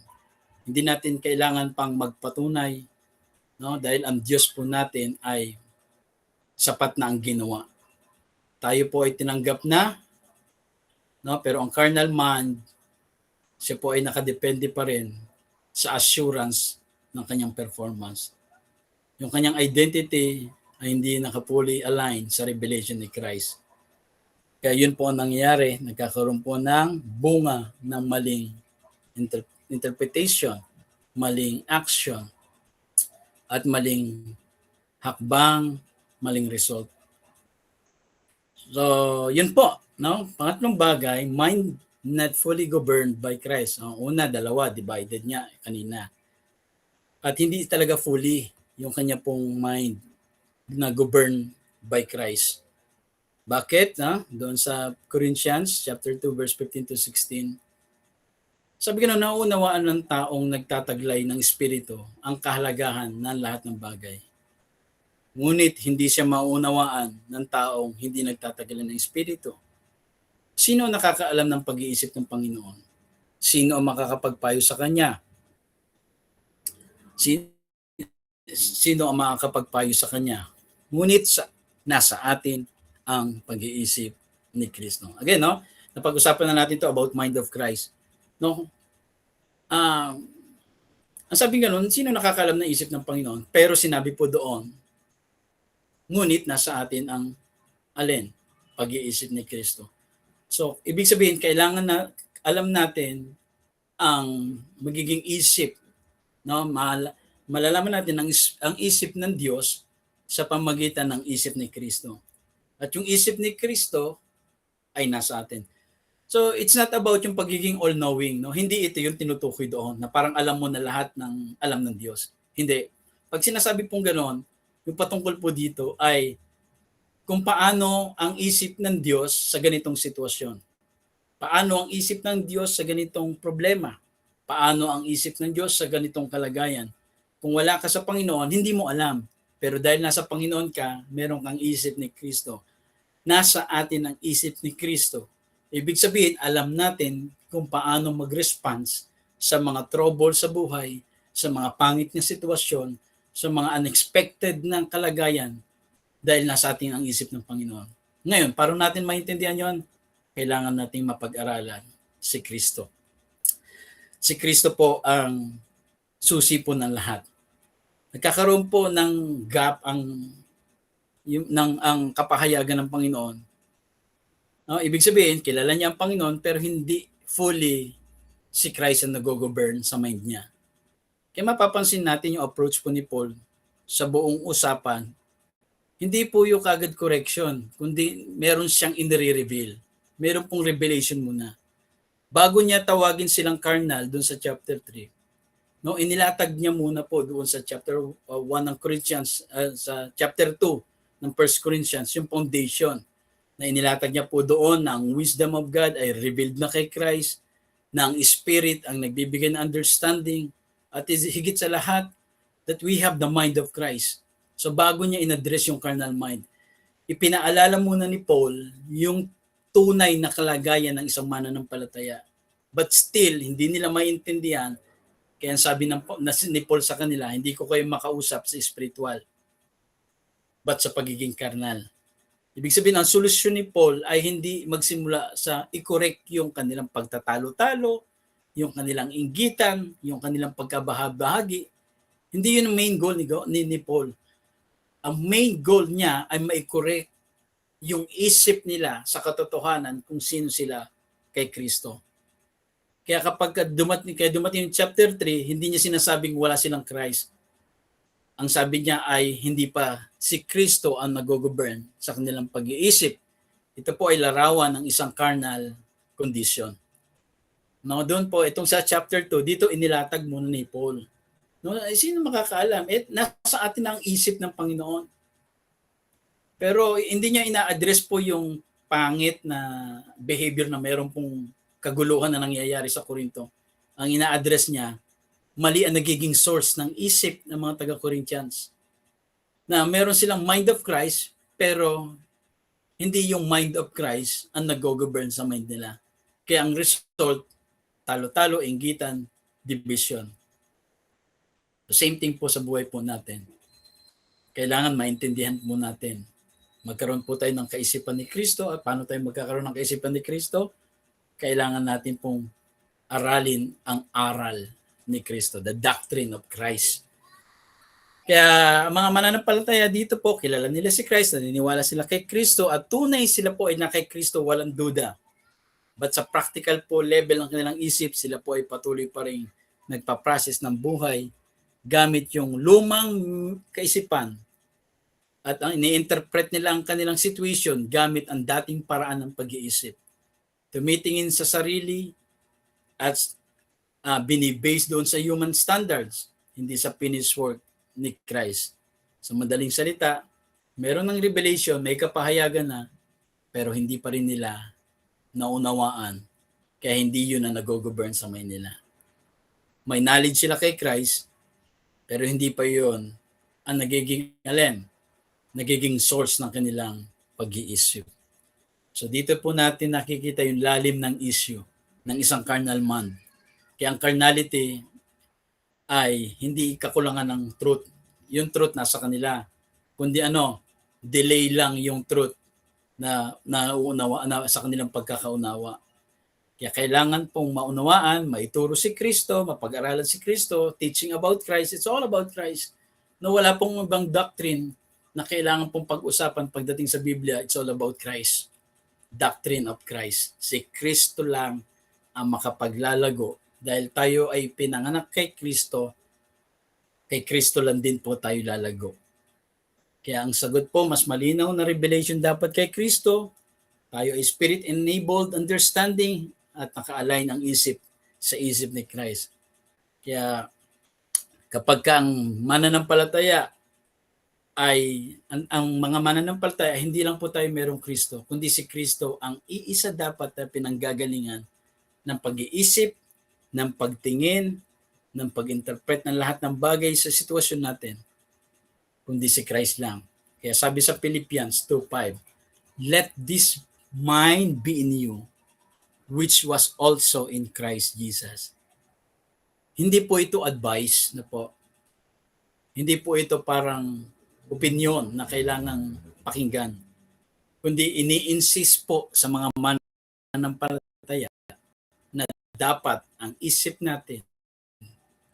Hindi natin kailangan pang magpatunay, no? Dahil ang Diyos po natin ay sapat na ang ginawa. Tayo po ay tinanggap na, no? Pero ang carnal man, siya po ay nakadepende pa rin sa assurance ng kanyang performance. Yung kanyang identity ay hindi nakapuli align sa revelation ni Christ. Kaya yun po ang nangyayari, nagkakaroon po ng bunga ng maling interpretation, maling action, at maling hakbang, maling result. So, yun po. No? Pangatlong bagay, mind not fully governed by Christ. Una, dalawa, divided niya kanina. At hindi talaga fully yung kanya pong mind na governed by Christ. Bakit? Doon sa Corinthians chapter 2 verse 15 to 16. Sabi ko na nauunawaan ng taong nagtataglay ng espiritu ang kahalagahan ng lahat ng bagay. Ngunit hindi siya maunawaan ng taong hindi nagtataglay ng espiritu. Sino ang nakakaalam ng pag-iisip ng Panginoon? Sino ang makakapagpayo sa Kanya? Sino ang makakapagpayo sa Kanya? Ngunit nasa atin ang pag-iisip ni Kristo. Again, no? Napag-usapan na natin to about mind of Christ. No? Ang sabi ganun, sino nakakalam ng isip ng Panginoon? Pero sinabi po doon, ngunit nasa atin ang alin? Pag-iisip ni Kristo. So, ibig sabihin, kailangan na alam natin ang magiging isip, no? Malalaman natin ang isip ng Diyos sa pamagitan ng isip ni Kristo. At yung isip ni Kristo ay nasa atin. So, it's not about yung pagiging all-knowing. No? Hindi ito yung tinutukoy doon na parang alam mo na lahat ng alam ng Diyos. Hindi. Pag sinasabi pong gano'n, yung patungkol po dito ay kung paano ang isip ng Diyos sa ganitong sitwasyon. Paano ang isip ng Diyos sa ganitong problema. Paano ang isip ng Diyos sa ganitong kalagayan. Kung wala ka sa Panginoon, hindi mo alam. Pero dahil nasa Panginoon ka, meron kang isip ni Kristo. Nasa atin ang isip ni Kristo. Ibig sabihin, alam natin kung paano mag-response sa mga trouble sa buhay, sa mga pangit na sitwasyon, sa mga unexpected na kalagayan dahil nasa atin ang isip ng Panginoon. Ngayon, para natin maintindihan yon, kailangan nating mapag-aralan si Kristo. Si Kristo po ang susi po ng lahat. Nagkakaroon po ng gap ang kapahayagan ng Panginoon. No, ibig sabihin, kilala niya ang Panginoon pero hindi fully si Christ ang nag-govern sa mind niya. Kaya mapapansin natin yung approach po ni Paul sa buong usapan. Hindi po yung kagad correction, kundi meron siyang inire-reveal. Meron pong revelation muna. Bago niya tawagin silang carnal doon sa chapter 3, no, inilatag niya muna po doon sa chapter 1 ng Corinthians, sa chapter 2 ng 1 Corinthians, yung foundation na inilatag niya po doon na ang wisdom of God ay revealed na kay Christ, na ang Spirit ang nagbibigay ng understanding, at higit sa lahat, that we have the mind of Christ. So bago niya in-address yung carnal mind, ipinaalala muna ni Paul yung tunay na kalagayan ng isang mananampalataya. But still, hindi nila maintindihan. Kaya sabi ni Paul sa kanila, hindi ko kayo makausap sa spiritual, but sa pagiging karnal. Ibig sabihin, ang solusyon ni Paul ay hindi magsimula sa i-correct yung kanilang pagtatalo-talo, yung kanilang inggitan, yung kanilang pagkabahagi. Hindi yun ang main goal ni Paul. Ang main goal niya ay ma-correct yung isip nila sa katotohanan kung sino sila kay Kristo. Kaya kapag dumating yung chapter 3, hindi niya sinasabing wala silang Christ. Ang sabi niya ay hindi pa si Kristo ang nag-govern sa kanilang pag-iisip. Ito po ay larawan ng isang carnal condition. No, doon po, itong sa chapter 2, dito inilatag muna ni Paul. No, sino makakaalam? Nasa atin ang isip ng Panginoon. Pero hindi niya ina-address po yung pangit na behavior na meron pong kaguluhan na nangyayari sa Korinto. Ang ina-address niya, mali ang nagiging source ng isip ng mga taga-Corinthians. Na meron silang mind of Christ, pero hindi yung mind of Christ ang nag-govern sa mind nila. Kaya ang result, talo-talo, inggitan, division. The same thing po sa buhay po natin. Kailangan maintindihan po natin. Magkaroon po tayo ng kaisipan ni Kristo. At paano tayo magkakaroon ng kaisipan ni Kristo? Kailangan natin pong aralin ang aral ni Kristo, the doctrine of Christ. Kaya mga mananampalataya dito po, kilala nila si Christ, naniniwala sila kay Kristo, at tunay sila po ay na kay Kristo, walang duda. But sa practical po level ng kanilang isip, sila po ay patuloy pa rin nagpa-process ng buhay gamit yung lumang kaisipan at ang ini-interpret nila ang kanilang situation gamit ang dating paraan ng pag-iisip. Tumitingin sa sarili at binibase doon sa human standards, hindi sa finished work ni Christ. Sa madaling salita, meron ng revelation, may kapahayagan na, pero hindi pa rin nila naunawaan. Kaya hindi yun ang nag-govern sa mind nila. May knowledge sila kay Christ, pero hindi pa yun ang nagiging source ng kanilang pag-iisip. So dito po natin nakikita yung lalim ng issue ng isang carnal man. Kaya ang carnality ay hindi kakulangan ng truth. Yung truth nasa kanila. Kundi delay lang yung truth na nauunawa na sa kanilang pagkakaunawa. Kaya kailangan pong maunawaan, maituro si Kristo, mapag-aralan si Kristo, teaching about Christ. It's all about Christ. No, wala pong ibang doctrine na kailangan pong pag-usapan pagdating sa Biblia. It's all about Christ. Doctrine of Christ. Si Kristo lang ang makapaglalago. Dahil tayo ay pinanganak kay Kristo lang din po tayo lalago. Kaya ang sagot po, mas malinaw na revelation dapat kay Kristo. Tayo ay spirit-enabled understanding at naka-align ang isip sa isip ni Christ. Kaya kapag ang mananampalataya ay ang mga mananampalataya, hindi lang po tayo merong Kristo, kundi si Kristo ang iisa dapat na pinanggagalingan ng pag-iisip, ng pagtingin, ng pag-interpret ng lahat ng bagay sa sitwasyon natin, kundi si Christ lang. Kaya sabi sa Philippians 2:5, let this mind be in you, which was also in Christ Jesus. Hindi po ito advice na po. Hindi po ito parang opinion na kailangang pakinggan. Kundi ini-insist po sa mga mananampalataya na dapat ang isip natin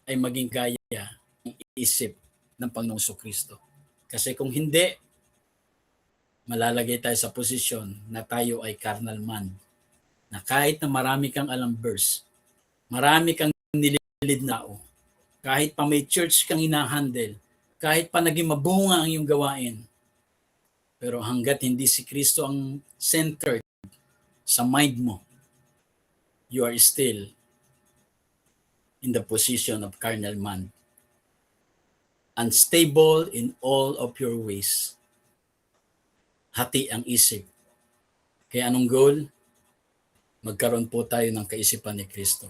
ay maging gaya ng isip ng Panginoong Kristo. Kasi kung hindi, malalagay tayo sa posisyon na tayo ay carnal man. Na kahit na marami kang alam verse, marami kang nililidnao, kahit pa may church kang inahandle, kahit pa naging mabunga ang iyong gawain, pero hanggat hindi si Kristo ang centered sa mind mo, you are still in the position of carnal man. Unstable in all of your ways. Hati ang isip. Kaya anong goal? Magkaroon po tayo ng kaisipan ni Kristo.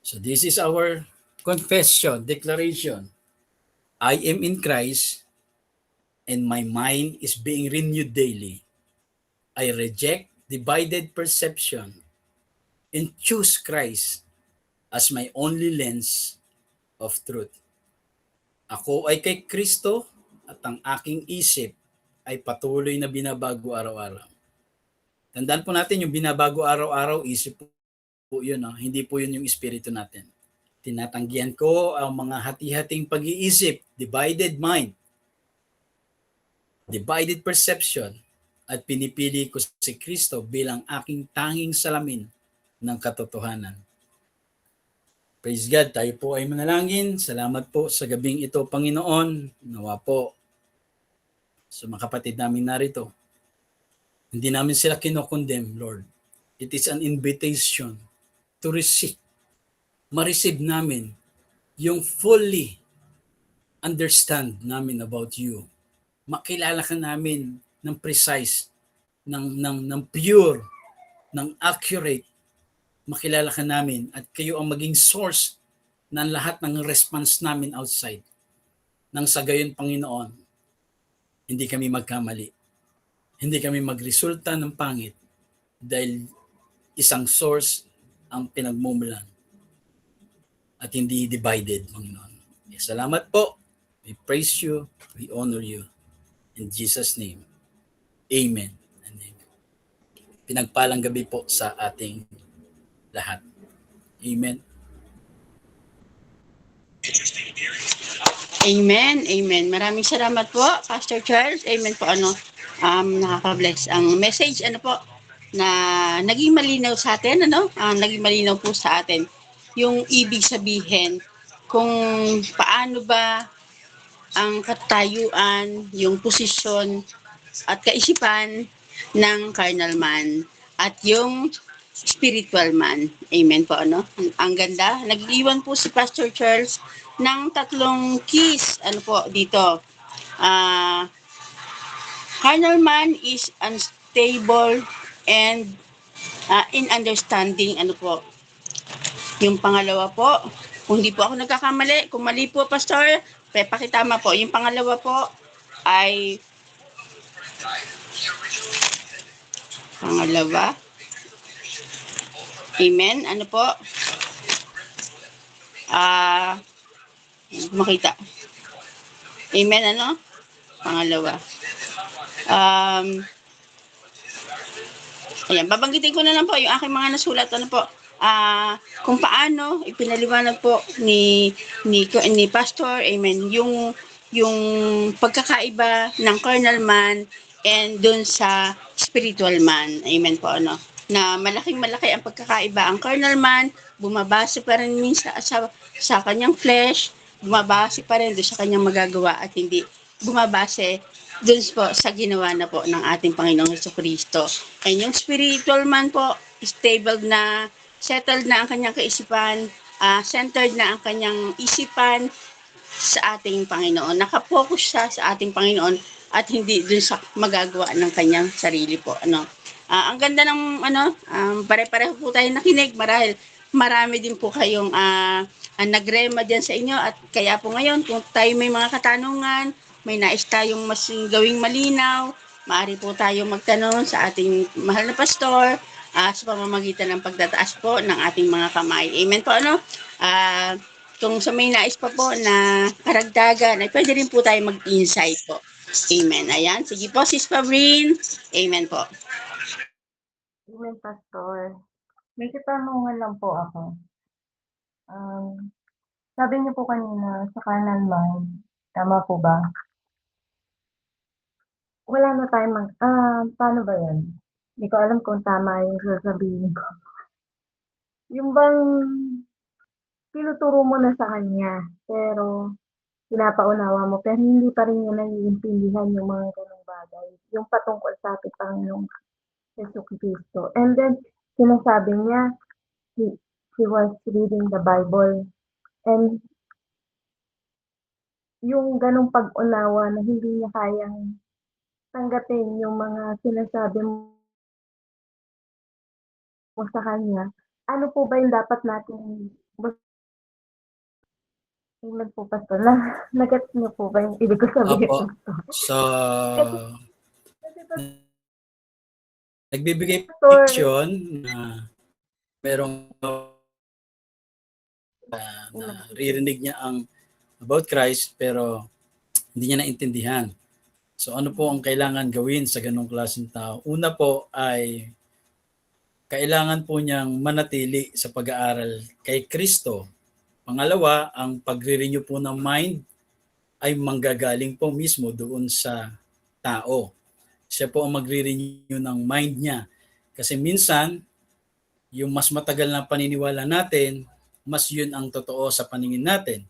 So this is our confession, declaration. I am in Christ and my mind is being renewed daily. I reject divided perception and choose Christ as my only lens of truth. Ako ay kay Kristo at ang aking isip ay patuloy na binabago araw-araw. Tandaan po natin yung binabago araw-araw, isip po yun. Hindi po yun yung espiritu natin. Tinatanggihan ko ang mga hati-hating pag-iisip, divided mind, divided perception, at pinipili ko si Kristo bilang aking tanging salamin ng katotohanan. Praise God, tayo po ay manalangin. Salamat po sa gabing ito, Panginoon. Nawa po sa mga kapatid namin narito. Hindi namin sila kinokondemn, Lord. It is an invitation to receive. Ma-receive namin yung fully understand namin about you. Makilala ka namin ng precise, ng pure, ng accurate. Makilala ka namin at kayo ang maging source ng lahat ng response namin outside. Nang sa gayon, Panginoon, hindi kami magkamali. Hindi kami magresulta ng pangit dahil isang source ang pinagmumulan at hindi divided, Panginoon. Salamat po. We praise you. We honor you. In Jesus' name. Amen. And amen. Pinagpalang gabi po sa ating lahat. Amen. Amen. Amen. Maraming salamat po, Pastor Charles. Amen po. Nakaka-bless. Ang message, na naging malinaw sa atin, naging malinaw po sa atin yung ibig sabihin kung paano ba ang katayuan, yung posisyon at kaisipan ng carnal man at yung spiritual man. Amen po, Ang ganda. Nag-iwan po si Pastor Charles ng 3 keys, dito. Carnal man is unstable and in understanding, Yung pangalawa po, kung hindi po ako nagkakamali, kung mali po, Pastor, pakitama po. Yung pangalawa po ay pangalawa. Amen. Makita. Amen, Pangalawa. Ayan, babanggitin ko na lang po yung aking mga nasulat, kung paano ipinaliwanag po ni Pastor, amen, yung pagkakaiba ng carnal man and dun sa spiritual man, amen po, na malaking-malaki ang pagkakaiba. Ang carnal man, bumabase pa rin minsan sa kanyang flesh, bumabase pa rin doon sa kanyang magagawa at hindi bumabase dun po sa ginawa na po ng ating Panginoong Jesucristo. And yung spiritual man po, stable na, settled na ang kanyang kaisipan, centered na ang kanyang isipan sa ating Panginoon. Nakapokus siya sa ating Panginoon at hindi dun sa magagawa ng kanyang sarili po. Ang ganda ng pare-pareho po tayo nakinig marahil marami din po kayong nagrema dyan sa inyo at kaya po ngayon kung tayo may mga katanungan, may nais tayong mas gawing malinaw, maaari po tayo magtanong sa ating mahal na pastor sa pamamagitan ng pagtataas po ng ating mga kamay. Amen po, kung sa may nais pa po na karagdagan, ay pwede rin po tayo mag-insight po. Amen. Ayan. Sige po, Sis Pabrin. Amen po. Amen, Pastor. May katanungan lang po ako. Sabi niyo po kanina sa carnal mind, tama po ba? Wala na tayong paano ba yan? Hindi ko alam kung tama yung sasabihin ko. Yung bang tinuturo mo na sa kanya, pero pinapaunawa mo, pero hindi pa rin niya naiintindihan yung mga ganong bagay. Yung patungkol sa ating Panginoong Jesucristo. And then, sinasabi niya, he was reading the Bible. And yung ganong pag-unawa na hindi niya kayang tanggapin yung mga sinasabi mo sa kanya, ano po ba yung dapat natin Amen po, Pastor. Nag-gets niyo po ba yung ibig ko sabihin? Opo. So, nagbibigay picture na merong naririnig niya ang about Christ pero hindi niya naintindihan. So ano po ang kailangan gawin sa ganong klaseng tao? Una po ay kailangan po niyang manatili sa pag-aaral kay Kristo. Pangalawa, ang pagre-renew po ng mind ay manggagaling po mismo doon sa tao. Siya po ang magre-renew ng mind niya. Kasi minsan, yung mas matagal na paniniwala natin, mas yun ang totoo sa paningin natin.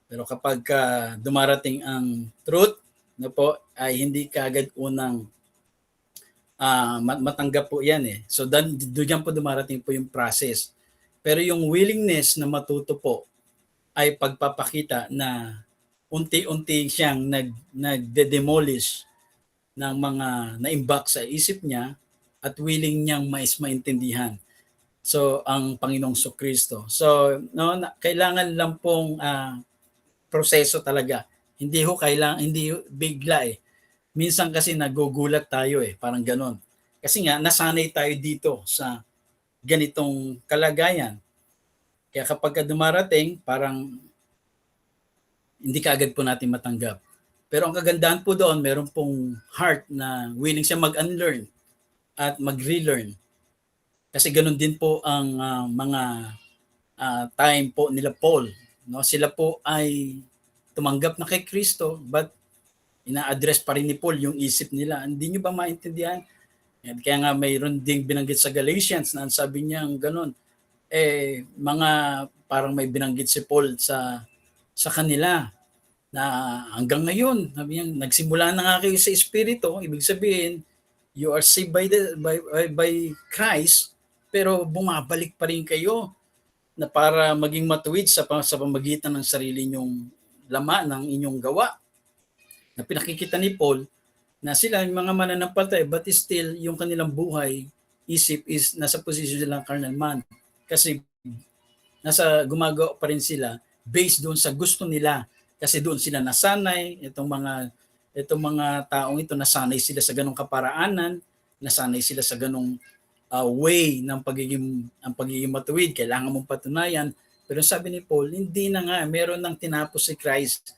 Pero kapag dumarating ang truth, no po, ay hindi kaagad unang matanggap po yan eh. So doon po dumarating po yung process. Pero yung willingness na matuto po ay pagpapakita na unti-unti siyang nagde-demolish ng mga naimbak sa isip niya at willing niyang maintindihan. So ang Panginoong Kristo. So no, kailangan lang pong proseso talaga. Hindi bigla eh. Minsan kasi nagugulat tayo eh, parang ganon. Kasi nga nasanay tayo dito sa ganitong kalagayan. Kaya kapag dumarating, parang hindi kaagad po natin matanggap. Pero ang kagandahan po doon, meron pong heart na willing siya mag-unlearn at mag-relearn. Kasi ganun din po ang mga time po nila Paul. No? Sila po ay tumanggap na kay Kristo, but ina-address pa rin ni Paul yung isip nila. Hindi nyo ba maintindihan? Kaya nga mayroon ding binanggit sa Galatians na sabi niya gano'n. Mga parang may binanggit si Paul sa kanila na hanggang ngayon, sabi niya, nagsimula na nga kayo sa Espiritu, ibig sabihin, you are saved by Christ, pero bumabalik pa rin kayo na para maging matuwid sa pamagitan ng sarili nyong laman ng inyong gawa. Na pinakikita ni Paul na sila yung mga mananampalaya but still yung kanilang buhay, isip is nasa posisyon silang carnal man. Kasi gumagawa pa rin sila based doon sa gusto nila. Kasi doon sila nasanay, itong mga taong ito nasanay sila sa ganong kaparaanan, nasanay sila sa ganong way ng pagiging matuwid, kailangan mong patunayan. Pero sabi ni Paul, hindi na nga, meron nang tinapos si Christ